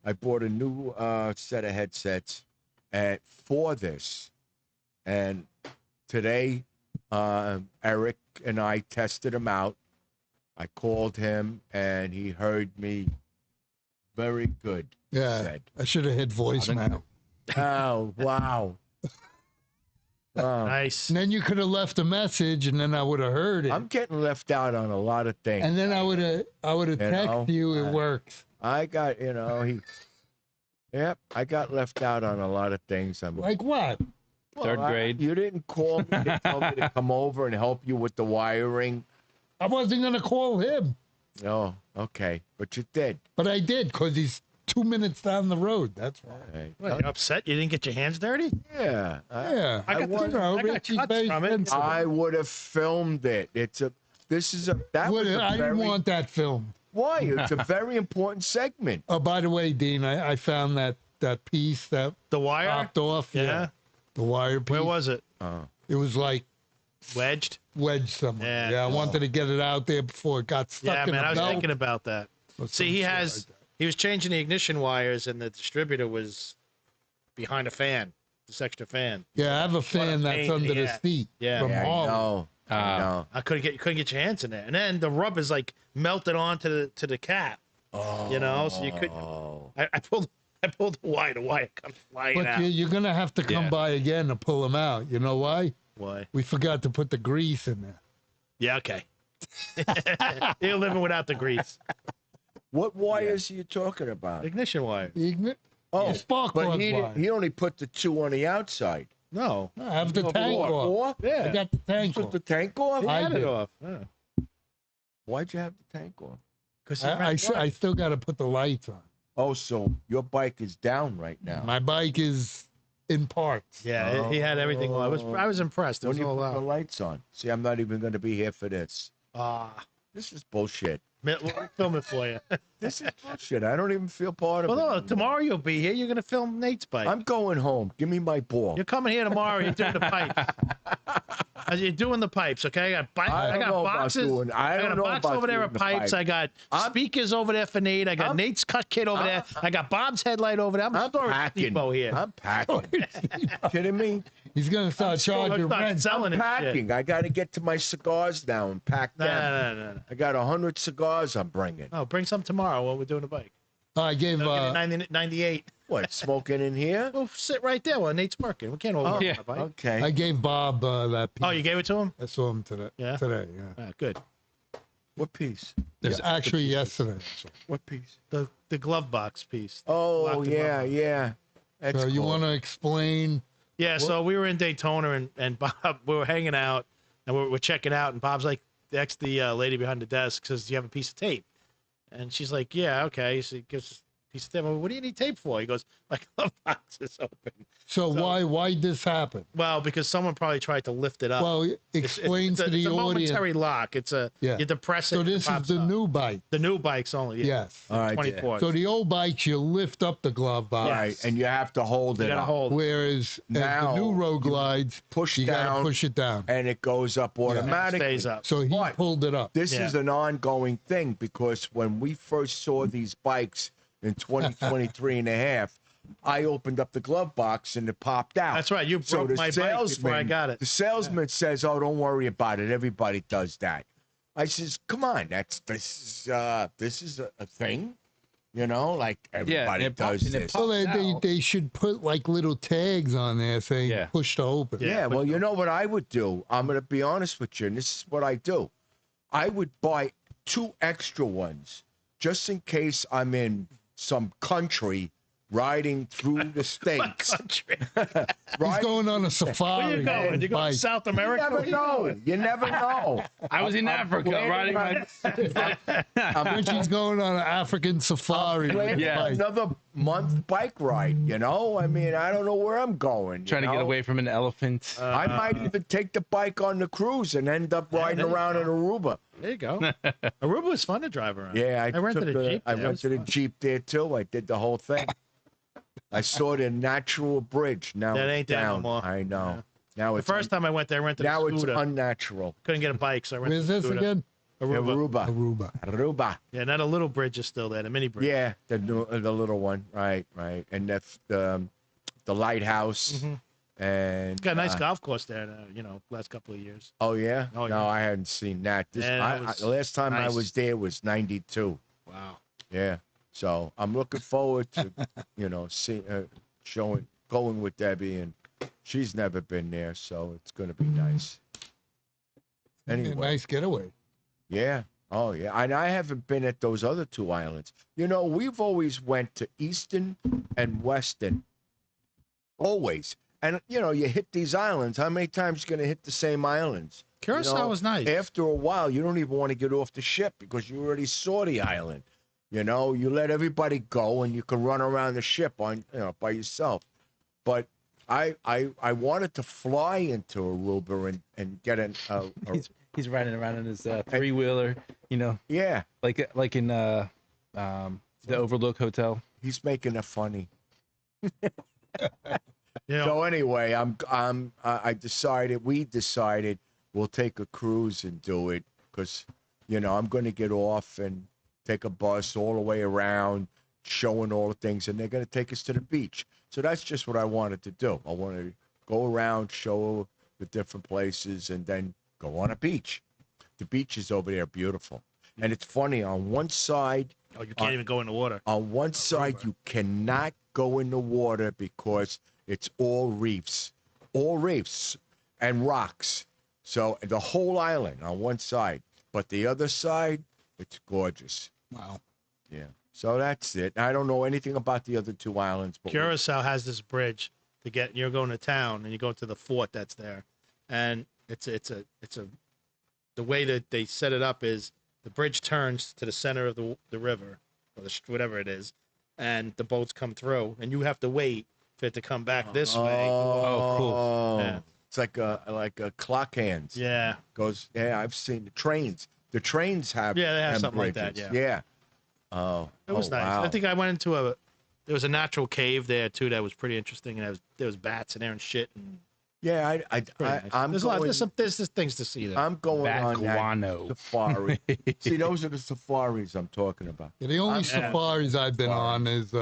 I bought a new set of headsets for this. And today, Eric and I tested them out. I called him, and he heard me very good. he Yeah, said. I should have hit voicemail. Oh, wow. Nice. And then you could have left a message, and then I would have heard it. I'm getting left out on a lot of things. And then I would have texted you. It works. I got, I got left out on a lot of things. Like what? Third grade. You didn't call me to tell me to come over and help you with the wiring. I wasn't gonna call him. Oh, okay, but you did. But I did, because he's 2 minutes down the road. That's why. Right. What, you upset? You didn't get your hands dirty? Yeah. Yeah. I got Richie's cuts very from it. sensitive. I would have filmed it. That was a I didn't want that film. Why? It's a very important segment. Oh, by the way, Dean, I found that piece that The wire? popped off. Yeah. The wire piece. Where was it? It was like Wedged? wedged somewhere. Yeah. I wanted to get it out there before it got stuck Yeah, in man, the I was belt. thinking about that. or See, some he shit has, like that. he was changing the ignition wires and the distributor was behind a fan, this extra fan. Yeah, I have a fan that's pain, under the yeah. seat. Yeah. From Yeah, Harley. I know. I couldn't get your hands in there. And then the rub is like melted onto the cap. Oh, You know, so you couldn't. I pulled the wire comes flying But out. you're going to have to come Yeah. by again to pull them out. You know why? Why? We forgot to put the grease in there. Yeah, okay. You're living without the grease. What wires are you talking about? Ignition wire. Oh, spark but plug he wire. only put the two on the outside. No. I have the tank off. Four? Yeah. I got the tank Put off. the tank off? He I had it did. off. Yeah. Why'd you have the tank off? Because I still got to put the lights on. Oh, so your bike is down right now. My bike is in parts. Yeah, he had everything on. I was impressed. It When was you all put the out. lights on. See, I'm not even going to be here for this. This is bullshit. We'll film it for you. This is bullshit. I don't even feel part of Well, it. no, anymore. tomorrow you'll be here. You're going to film Nate's bike. I'm going home. Give me my ball. You're coming here tomorrow. You're doing the pipes. You're doing the pipes, okay? I I got don't know about boxes. doing- I got don't a know box about over there doing of the pipes. pipe. I got I'm- speakers over there for Nate. I got I'm- Nate's cut kit over there. I got Bob's headlight over there. I'm I'm storage packing. depot here. I'm packing. Kidding me? He's going to start charging Start rent. selling it. Packing. I got to get to my cigars now and pack No, them. no. I got 100 cigars I'm bringing. Oh, bring some tomorrow when we're doing the bike. I gave I'll get it 98. What, smoking in here? Well, sit right there while Nate's working. We can't all work yeah. on the bike. Okay. I gave Bob that piece. Oh, you gave it to him? I saw him today. Yeah? Today, yeah. Good. What piece? Actually, yesterday. What piece? The glove box piece. Oh, Locked yeah, glove box. yeah. That's So you cool. want to explain? Yeah, so we were in Daytona and Bob, we were hanging out and we're checking out and Bob's like, next the lady behind the desk says, do you have a piece of tape? And she's like, yeah, okay. So he gives us a piece of tape. Well, what do you need tape for? He goes, my glove box is open. So why this happen? Well, because someone probably tried to lift it up. Well, explain it's to the it's a audience. momentary lock. It's a, Yeah. you depress it. So and it this is pops the up. new bike. The new bikes only. Yeah. Yes. All right. 24. So the old bikes, you lift up the glove box. Right, and you have to hold You it gotta up. hold. Whereas Now, the new road glides, push you got down, to push it down. and it goes up It automatically. stays up. So he But pulled it up. This Yeah. is an ongoing thing because when we first saw these bikes in 2023 and a half, I opened up the glove box and it popped out. That's right. You So broke the my bike before I salesman, got it. the salesman says, "Oh, don't worry about it. Everybody does that." I says, "Come on, this is a thing, you know, like everybody it does pops- and it this." pops- Well, they should put like little tags on there saying Yeah. push to open. Yeah, well, you know what I would do? I'm going to be honest with you, and this is what I do. I would buy 2 extra ones just in case I'm in some country riding through the states. Country. He's going on a Where safari you going? You going bike. to South You America? never Where you know. going? You never know. I was in Africa riding my. Richie's going on an African safari. with Planning a Yeah. bike. another month bike ride, you know? I mean, I don't know where I'm going. Trying to get away from an elephant. I might even take the bike on the cruise and end up riding there you around in Aruba. There you go. Aruba was fun to drive around. Yeah, I rented took a the- Jeep I there. It was rented a fun. Jeep there too. I did the whole thing. I saw the natural bridge. Now That it's ain't there no down. more. I know. Yeah. Now The it's first time I went there, I rented now a it's scooter. unnatural. Couldn't get a bike, so I rented Where's a this scooter. again? Aruba. Aruba. Aruba. Yeah, not a little bridge is still there, the mini bridge. Yeah, the little one. Right. And that's the lighthouse. Mhm. And Got a nice golf course there, last couple of years. Oh yeah. Oh, No, yeah. I hadn't seen that. Yeah, that the last time I nice. was there was '92. Wow. Yeah. So I'm looking forward to, going with Debbie and She's never been there, so it's going to be nice. Anyway, Nice getaway. yeah. Oh, yeah. And I haven't been at those other 2 islands. You know, we've always went to Easton and Weston. Always. And, you know, you hit these islands. How many times you going to hit the same islands? Curacao was nice. After a while, you don't even want to get off the ship because you already saw the island. You know, you let everybody go and you can run around the ship on, you know, by yourself. But I wanted to fly into Aruba and get He's riding around in his 3-wheeler, you know. Yeah. Like in the Overlook Hotel. He's making it funny. You know, So anyway, we decided we'll take a cruise and do it because, you know, I'm going to get off and take a bus all the way around, showing all the things, and they're going to take us to the beach. So that's just what I wanted to do. I wanted to go around, show the different places, and then go on a beach. The beaches over there are beautiful. And it's funny, on one side... Oh, you can't even go in the water. On one side, you cannot go in the water because it's all reefs and rocks. So the whole island on one side. But the other side, it's gorgeous. Wow. Yeah. So that's it. I don't know anything about the other 2 islands. But Curacao has this bridge to get. You're going to town and you go to the fort that's there, and it's the way that they set it up is the bridge turns to the center of the river or whatever it is, and the boats come through, and you have to wait for it to come back this way. Oh, cool. Yeah. It's like a clock hands. Yeah. Goes. Yeah, I've seen the trains. The trains have. Yeah, they have them something like that, bridges. yeah. Yeah. Oh. It was nice. Wow. I think I went into there was a natural cave there too that was pretty interesting, and there was bats in there and shit. And Yeah, I'm there's going. there's things to see there. I'm going on that Guano. safari. See, those are the safaris I'm talking about. Yeah, the only Yeah. safaris I've been on is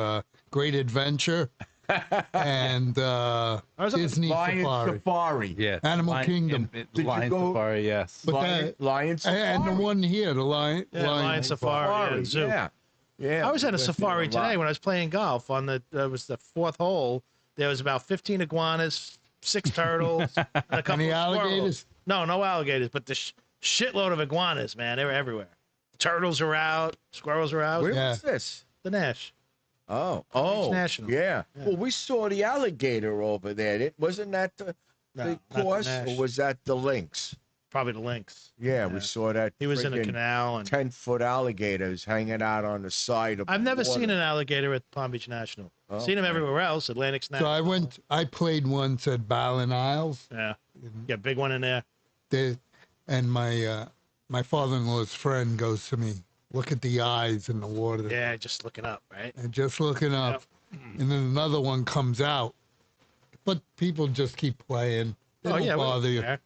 Great Adventure and was on Disney Lion Safari. Safari. Yeah. Animal Kingdom. Did you Lion go- Safari, yes. But Lion Safari. And the one here, the Lion Safari, yeah, zoo. Yeah. Yeah. I was at a we went safari there a lot. today when I was playing golf on it was the 4th hole. There was about 15 iguanas, 6 turtles, and a couple Any of alligators? squirrels. No alligators, but the shitload of iguanas, man. They were everywhere. Turtles are out, squirrels are out. Where Yeah. was this? The Nash. Oh. National. Yeah. Yeah. Well, we saw the alligator over there. Wasn't that the No, not the course, Nash. or was that the lynx? Probably the lynx. Yeah, we saw that. He was in a friggin' canal, and 10-foot alligators hanging out on the side of. I've the never water. seen an alligator at Palm Beach National. Seen them Okay. everywhere else. Atlantic So National. I played once at Ballin Isles. Yeah, big one in there. And my father-in-law's friend goes to me, look at the eyes in the water. Yeah, just looking up, right? And just looking up. And then another one comes out. But people just keep playing. They don't we bother you. there.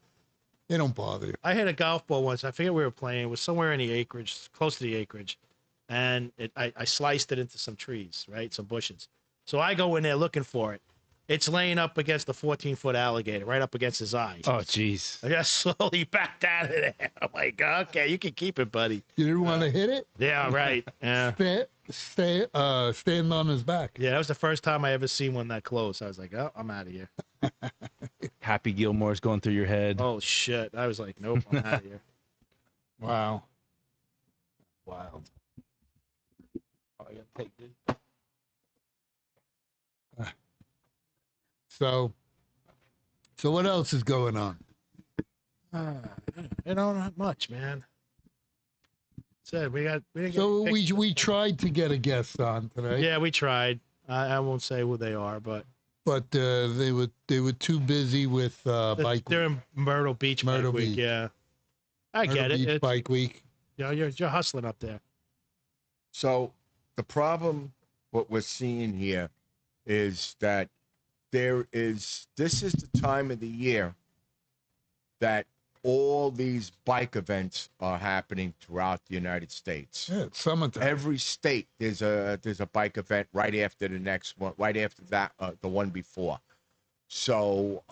They don't bother you. I hit a golf ball once. I forget where we were playing. It was somewhere in the acreage, close to the acreage. And I sliced it into some trees, right? Some bushes. So I go in there looking for it. It's laying up against the 14-foot alligator, right up against his eye. Oh, jeez. I just slowly backed out of there. I'm like, okay, you can keep it, buddy. You didn't want to hit it? Yeah, right. Yeah. Stand on his back. Yeah, that was the first time I ever seen one that close. I was like, oh, I'm out of here. Happy Gilmore's going through your head. Oh, shit. I was like, nope, I'm out of here. Wow. Wild. Oh, I gotta take this. So what else is going on? Not much, man. Said we didn't So get picked. we tried to get a guest on today, Yeah, we tried. I won't say who they are, but but they were too busy with bike they're in Myrtle Beach. Myrtle Bike Week, Beach. yeah. I Myrtle get it. Beach It's, Bike Week. you're hustling up there. So the problem, what we're seeing here, is that this is the time of the year that all these bike events are happening throughout the United States. Yeah, it's summertime. Every state there's a bike event right after the next one, right after that the one before. So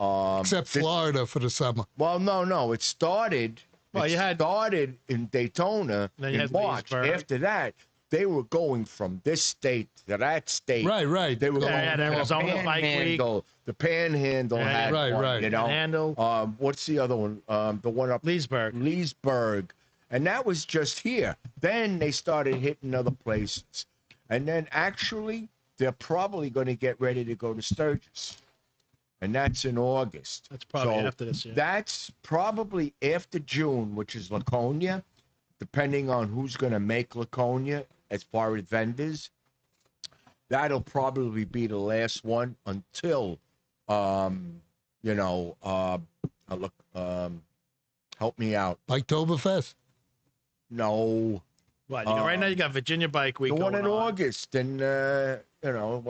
Except Florida for the summer. well, no, it started. Well, it you had- started in Daytona Then you in had March. Leesburg. After that, they were going from this state to that state. Right. They were going Yeah, to Arizona Bike Week. Panhandle. The Panhandle Yeah, had right, one, right. you know. Panhandle. What's the other one? The one up Leesburg. and that was just here. Then they started hitting other places, and then actually they're probably going to get ready to go to Sturgis, and that's in August. That's probably So after this year. That's probably after June, which is Laconia, depending on who's going to make Laconia as far as vendors. That'll probably be the last one until, you know, look, help me out. Oktoberfest. No, What? Right now you got Virginia Bike Week. the one going in on. August, and you know,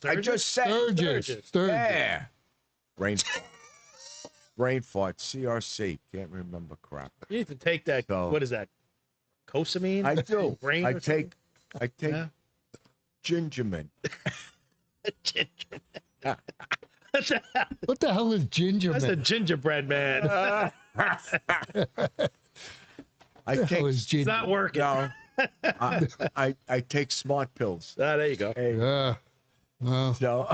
I just said Sturgis. Yeah. Brain fart. CRC. Can't remember crap. You need to take that. So- What is that? Cosamine? I do. Brain I or take Yeah. gingermin. What the hell is ginger That's the man? gingerbread man. I What the take hell is It's ginger? not working. no. I take smart pills. Ah, there you go. Hey, Well, so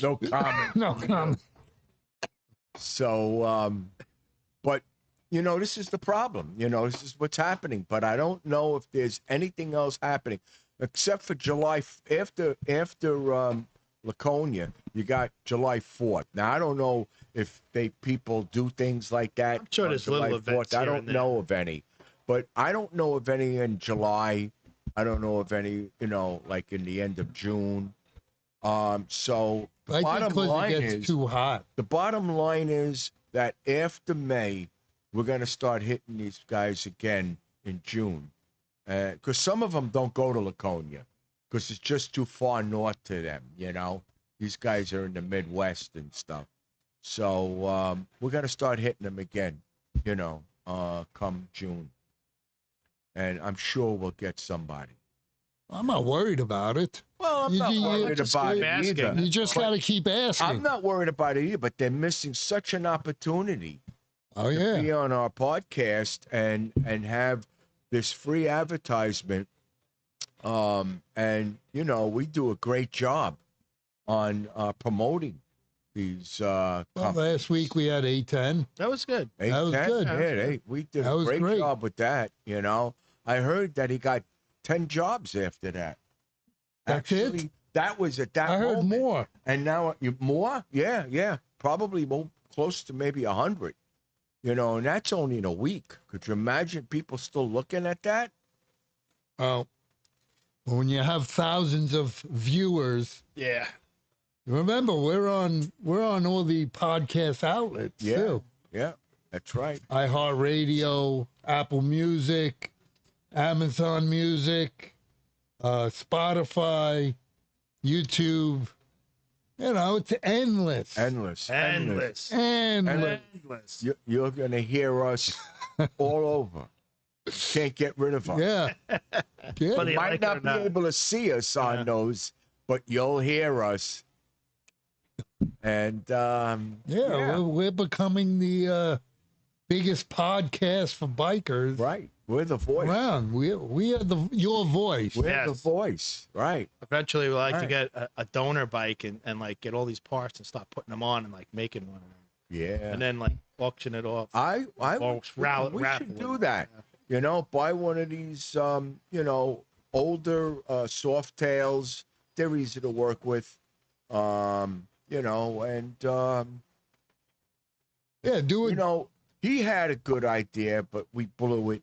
no comment. no comment. So, but you know, this is the problem. You know, this is what's happening. But I don't know if there's anything else happening except for July after Laconia. You got July 4th. Now I don't know if people do things like that. I'm sure on there's July little events 4th. I here don't and there. know of any, but I don't know of any in July. I don't know of any, you know, like in the end of June. So I think bottom because line it gets is, too hot. the bottom line is that after May, we're going to start hitting these guys again in June. Because some of them don't go to Laconia because it's just too far north to them, you know. These guys are in the Midwest and stuff. So we're going to start hitting them again, you know, come June. And I'm sure we'll get somebody. I'm not worried about it. Well, I'm You- not you- worried just about keep it asking. either. You just got to keep asking. I'm not worried about it either, but they're missing such an opportunity Oh to yeah. be on our podcast and have this free advertisement. And you know, we do a great job on promoting these Well, companies. last week we had A10. That was good. Hey, that was Ted, good. Yeah, we did That a was great great. job with that. You know, I heard that he got 10 jobs after that. That's it? Actually, that was at that I heard moment. more. And now more? Yeah. Probably more, close to maybe 100. You know, and that's only in a week. Could you imagine people still looking at that? Oh, when you have thousands of viewers, Yeah. remember we're on all the podcast outlets Yeah. too. Yeah, that's right. iHeartRadio, Apple Music, Amazon Music, Spotify, YouTube. You know, it's endless. Endless. Endless. Endless. Endless. You're going to hear us all over. Can't get rid of us. Yeah. But Yeah. they You might like it not or be not. able to see us on those, but you'll hear us. And Yeah, we're becoming the biggest podcast for bikers right, we're the voice. around. We are your voice. We're Yes. the voice. Right. Eventually, we like to Right. get a donor bike and like get all these parts and start putting them on and like making one, Yeah. and then like auction it off. I Or raffle we it. should do that. You know, buy one of these you know, older soft tails. They're easy to work with. You know, and Yeah, do you it. know, he had a good idea, but we blew it.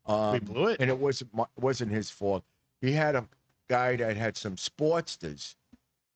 We blew it? and it wasn't his fault. He had a guy that had some Sportsters.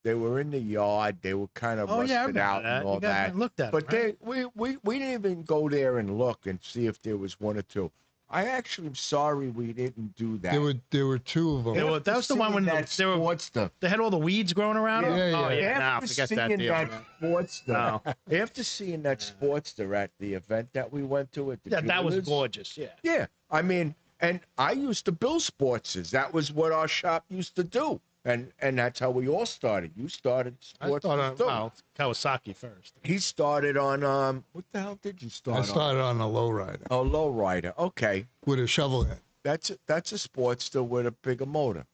They were in the yard. They were kind of Oh rusted yeah, I remember out that. and all You guys that. went and looked at But them, right? we didn't even go there and look and see if there was one or two. I actually am sorry we didn't do that. There were two of them. They were- that was the one when that they were- Sportster. They had all the weeds growing around. them? Yeah, Oh yeah. yeah. Nah, After forget that seeing deal. that man. Sportster, after seeing that Sportster at the event that we went to at the Yeah, that was Jewelers, gorgeous. Yeah. Yeah, I mean, and I used to build Sportsters. That was what our shop used to do, and that's how we all started. You started I thought Sportsters too. well, Kawasaki first. He started on what the hell did you start I on? started on a lowrider Oh, lowrider. Okay. with a shovel head. that's a Sportster with a bigger motor.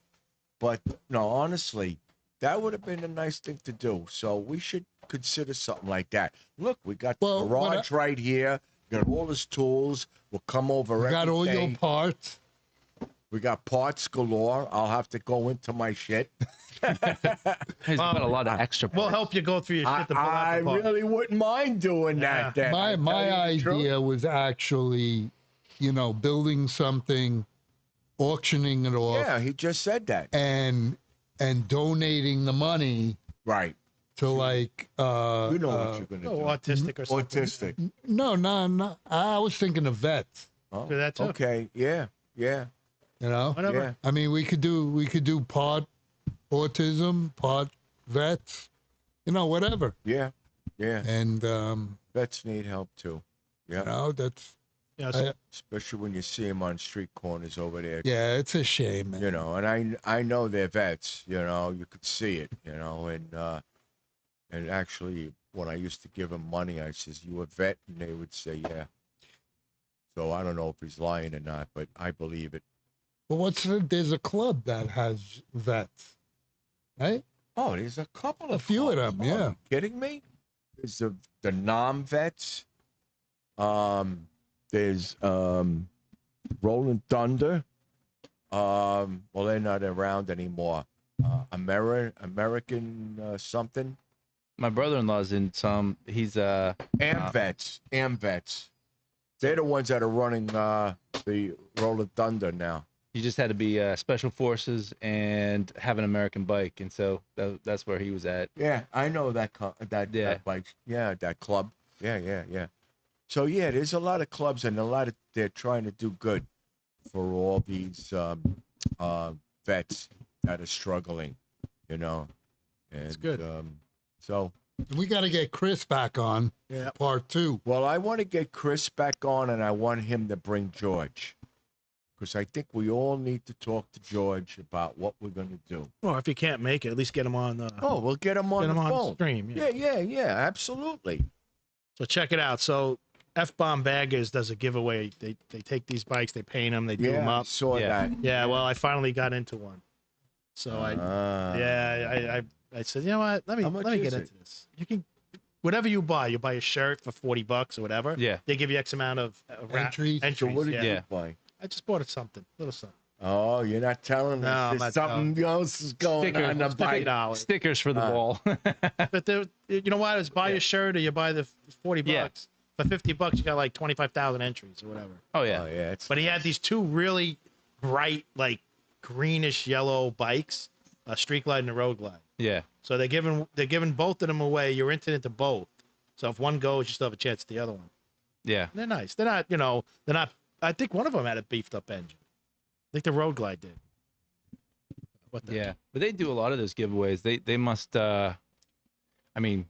But no, honestly, that would have been a nice thing to do. So we should consider something like that. Look, we got the Well, what garage right here. Got all his tools. We'll come over You every got all your day. parts. We got parts galore. I'll have to go into my shit. He's got a lot of extra. We'll help you go through your shit to pull out I the part. really wouldn't mind doing that. Then My idea was actually, building something, auctioning it off, Yeah, he just said that. and donating the money Right. to like You know what you're gonna do. Autistic or something. Autistic. no. I was thinking of vets. Oh, Do that too. okay. Yeah. Whatever. Yeah. I mean, we could do part autism, part vets, whatever. Yeah. And Vets need help too. Yeah. that's Yeah, so Especially when you see them on street corners over there. yeah, it's a shame, man. And I know they're vets. You could see it. And actually, when I used to give them money, I says, "You a vet?" And they would say, "Yeah." So I don't know if he's lying or not, but I believe it. Well, there's a club that has vets, right? Oh, there's a couple of A few of clubs. them, yeah. Are you kidding me? There's the Nam vets. There's Rolling Thunder. Well, they're not around anymore. American something. My brother-in-law's in some. He's AmVets. They're the ones that are running the Rolling Thunder now. You just had to be special forces and have an American bike, and so that's where he was at. Yeah, I know that Yeah. bike. Yeah, that club. Yeah. So yeah, there's a lot of clubs and they're trying to do good for all these vets that are struggling, And It's good. So We got to get Chris back on. Yeah. Part 2. well, I want to get Chris back on, and I want him to bring George, because I think we all need to talk to George about what we're going to do. Well, if you can't make it, at least get him on the Oh, we'll get him on get him the on phone. stream. Yeah. Yeah, absolutely. So check it out. So F-Bomb Baggers does a giveaway. They take these bikes, they paint them, they do them Yeah, I up. saw Yeah. that. Yeah. Well, I finally got into one. So I said, you know what? Let How me much get is into it? this. You can whatever you buy. You buy a shirt for $40 or whatever. Yeah. They give you X amount of Entries. So what did yeah. you Yeah. buy? I just bought it something, little something. Oh, you're not telling No, us I'm there's not something else is going Sticker. on the bike. $50. Stickers for the wall. But you know what? It's buy a shirt or you buy the $40. Yeah. For $50, you got like 25,000 entries or whatever. Oh yeah. Oh, yeah. It's But he had these two really bright, like greenish yellow bikes, a Street Glide and a Road Glide. Yeah. So they're giving both of them away. You're entered into both. So if one goes, you still have a chance at the other one. Yeah. They're nice. They're not, they're not. I think one of them had a beefed up engine. I think the Road Glide did. What the Yeah. But they do a lot of those giveaways. They must. I mean,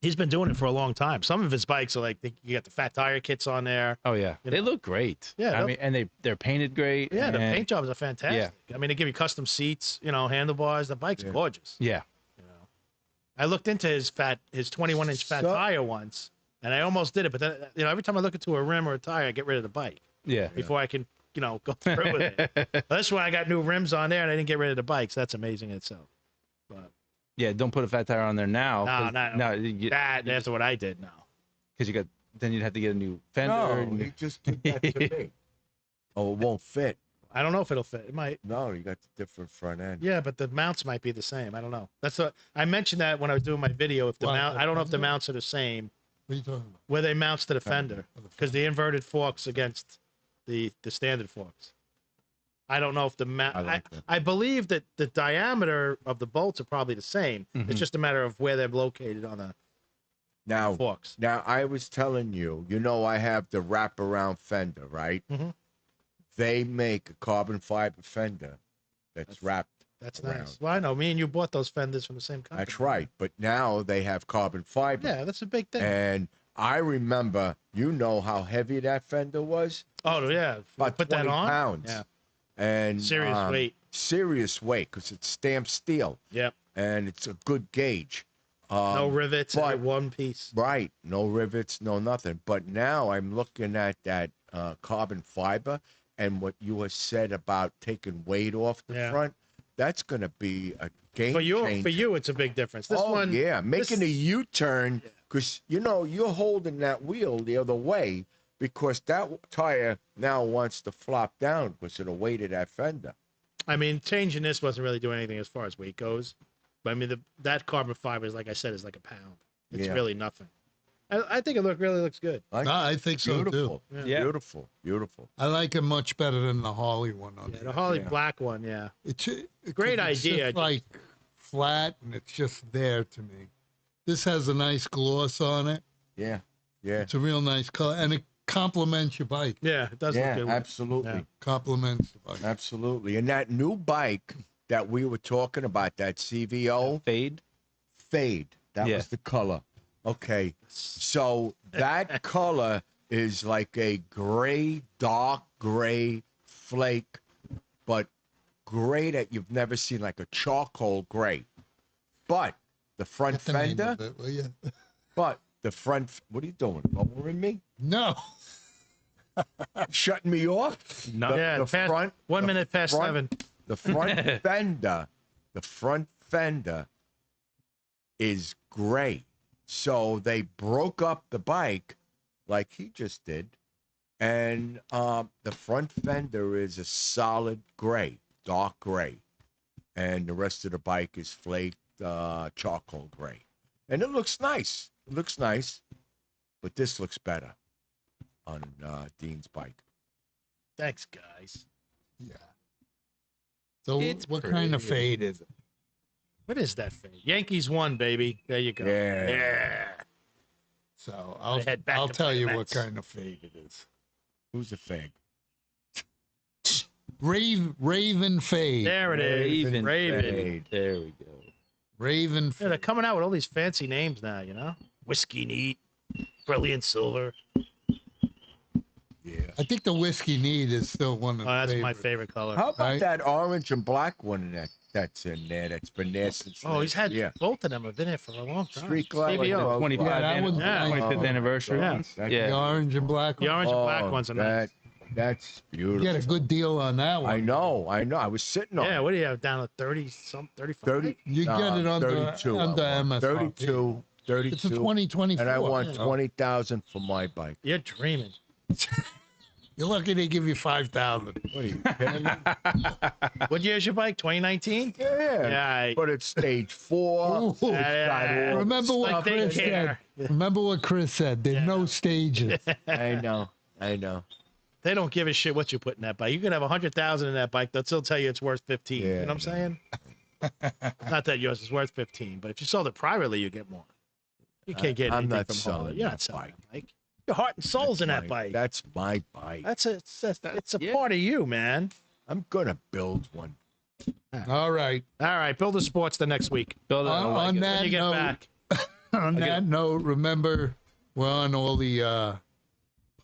He's been doing it for a long time. Some of his bikes are like you got the fat tire kits on there. oh yeah, You they know. look great. Yeah, I they'll- mean, and they're painted great. Yeah, the and- paint jobs are fantastic. I mean, they give you custom seats, handlebars. The bike's Yeah. gorgeous. Yeah. I looked into his 21-inch fat So- tire once, and I almost did it. But then, every time I look into a rim or a tire, I get rid of the bike Yeah. before I can, go through with it. But this one, I got new rims on there, and I didn't get rid of the bikes. That's amazing in itself. But Yeah. Don't put a fat tire on there now. No, 'cause- no. No. that's what I did now. Because then you'd have to get a new fender. No, and- he just did that to me. Oh, it won't fit. I don't know if it'll fit. It might. No, you got the different front end. Yeah, but the mounts might be the same. I don't know. I mentioned that when I was doing my video. If the What, mount, the I don't know if the fender? mounts are the same. What are you talking about? Where they mounts to the fender, Oh, the because the inverted forks against the standard forks. I don't know if the mount. I like that. I believe that the diameter of the bolts are probably the same. Mhm. It's just a matter of where they're located on the Now, forks. I was telling you, I have the wraparound fender, right? Mhm. They make a carbon fiber fender that's wrapped. That's around. nice. Well, I know. Me and you bought those fenders from the same company. That's right. But now they have carbon fiber. Yeah, that's a big thing. And I remember, how heavy that fender was? Oh yeah, About put that 20 on. pounds. Yeah, And serious weight. Serious weight, because it's stamped steel. Yep. And it's a good gauge. No rivets. but- One piece. Right. No rivets, no nothing. But now I'm looking at that carbon fiber, and what you have said about taking weight off the Yeah. front, that's going to be a game For changer. you, it's a big difference. This oh, one, yeah, making a this- U-turn because, you're holding that wheel the other way because that tire now wants to flop down because of the weight of that fender. I mean, changing this wasn't really doing anything as far as weight goes. But I mean, that carbon fiber is, like I said, is like a pound. It's Yeah. really nothing. I think it really looks good. I think so Beautiful. too. Yeah. Beautiful. Beautiful. I like it much better than the Harley one. Yeah, the Harley Yeah. black one, yeah. It's Great it's idea. just like flat, and it's just there to me. This has a nice gloss on it. Yeah. Yeah. It's a real nice color, and it complements your bike. Yeah, it does Yeah, look good. absolutely. Yeah. Complements the bike. Absolutely. And that new bike that we were talking about, that CVO Fade. that Yeah. was the color. Okay. So that color is like a gray, dark gray flake, but gray that you've never seen, like a charcoal gray. But the front Get the name fender, of it, will you? but the front, what are you doing? Bubbling me? No. Shutting me off? No. Yeah, the past, front, 1 the minute past front- 7. The front fender is gray. So they broke up the bike like he just did. And the front fender is a solid gray, dark gray. And the rest of the bike is flaked charcoal gray. And it looks nice. It looks nice. But this looks better on Dean's bike. Thanks, guys. Yeah. So It's what kind of pretty. fade is it? What is that thing? Yankees won, baby. There you go. Yeah. Yeah. So head back I'll to tell play you the what Mets. kind of fade it is. Who's the fag? Raven fade. There it is. Raven. Raven. Fade. There we go. Raven Yeah, they're fade. coming out with all these fancy names now, Whiskey Neat, Brilliant Silver. Yeah. I think the whiskey need is still one of Oh, the that's my favorites. favorite color. How about Right. that orange and black one that's in there? That's been there since. Oh, he's had yeah. both of them have been here for a long time. Street light. CBO. 25th, Yeah, that one's Yeah. 25th anniversary. Yeah. ones. That- The Yeah. orange and black The one. orange and black ones are nice. That's beautiful. You get a good deal on that one. I know. I was sitting on Yeah, what do you have down at 30 some 35? 30. You get it under 32. I want. MSRP. 32. 32. It's a 2024. And I want yeah. 20,000 for my bike. You're dreaming. You're lucky they give you 5,000. What are you kidding me? What year is your bike? 2019? Yeah. Yeah. But it's stage 4. Ooh. It's got all Remember the what stuff they Chris in it. care. said? Remember what Chris said? There's Yeah. no stages. I know. I know. They don't give a shit what you put in that bike. You can have 100,000 in that bike. They'll still tell you it's worth 15. Yeah, You know what I'm saying? Not that yours is worth 15, but if you sold it privately, you get more. You can't get I'm anything not from selling Harley. You're that not selling bike. that bike. Your heart and soul's in that My- bike. That's my bike. It's a Yeah. part of you, man. I'm going to build one. All right. All right, build the sports the next week Build it. I like On it. when that you get note, back. on Okay. that note, remember we're on all the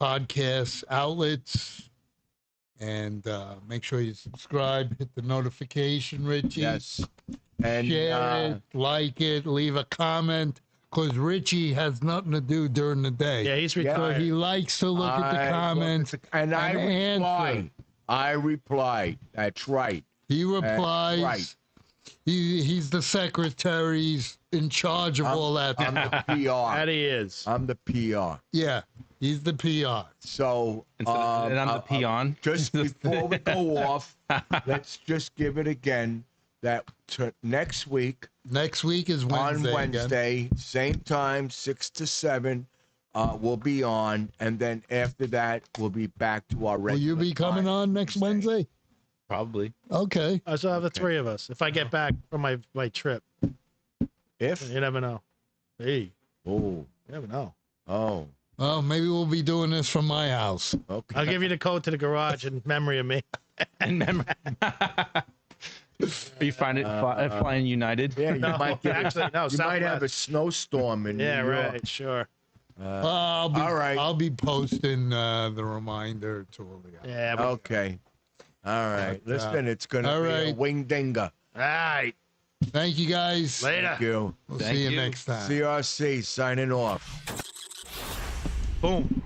podcast outlets, and make sure you subscribe, hit the notification, Richie. Yes. And Share it, like it, leave a comment, because Richie has nothing to do during the day. Yeah, he's So retired. he likes to look at the comments. And I and reply. answer. I reply. That's right. He replies. right. He's the secretary. He's in charge of all that. I'm the That PR. he is. I'm the PR. Yeah, he's the PR. So And I'm the peon. just before we go off, let's just give it again that next week Next week is Wednesday. on again. Wednesday, same time, 6 to 7, we'll be on. And then after that, we'll be back to our Will regular you be coming time, on next Tuesday. Wednesday? Probably. Okay. I still have the three of us. If I get back from my trip, If? you never know. Hey, Oh, you never know. oh, Well, maybe we'll be doing this from my house. okay. I'll give you the code to the garage in memory of me. And remember, you find it flying United. Yeah, you No, might get actually, no. you might have a Southwest. snowstorm in Yeah, New York. right. Sure. All right. I'll be posting the reminder to all the others. Yeah. Okay. All right. Listen, it's going to all be a right. wing dinger. All right. Thank you guys. Later. Thank you. We'll Thank see you you. next time. CRC signing off. Boom.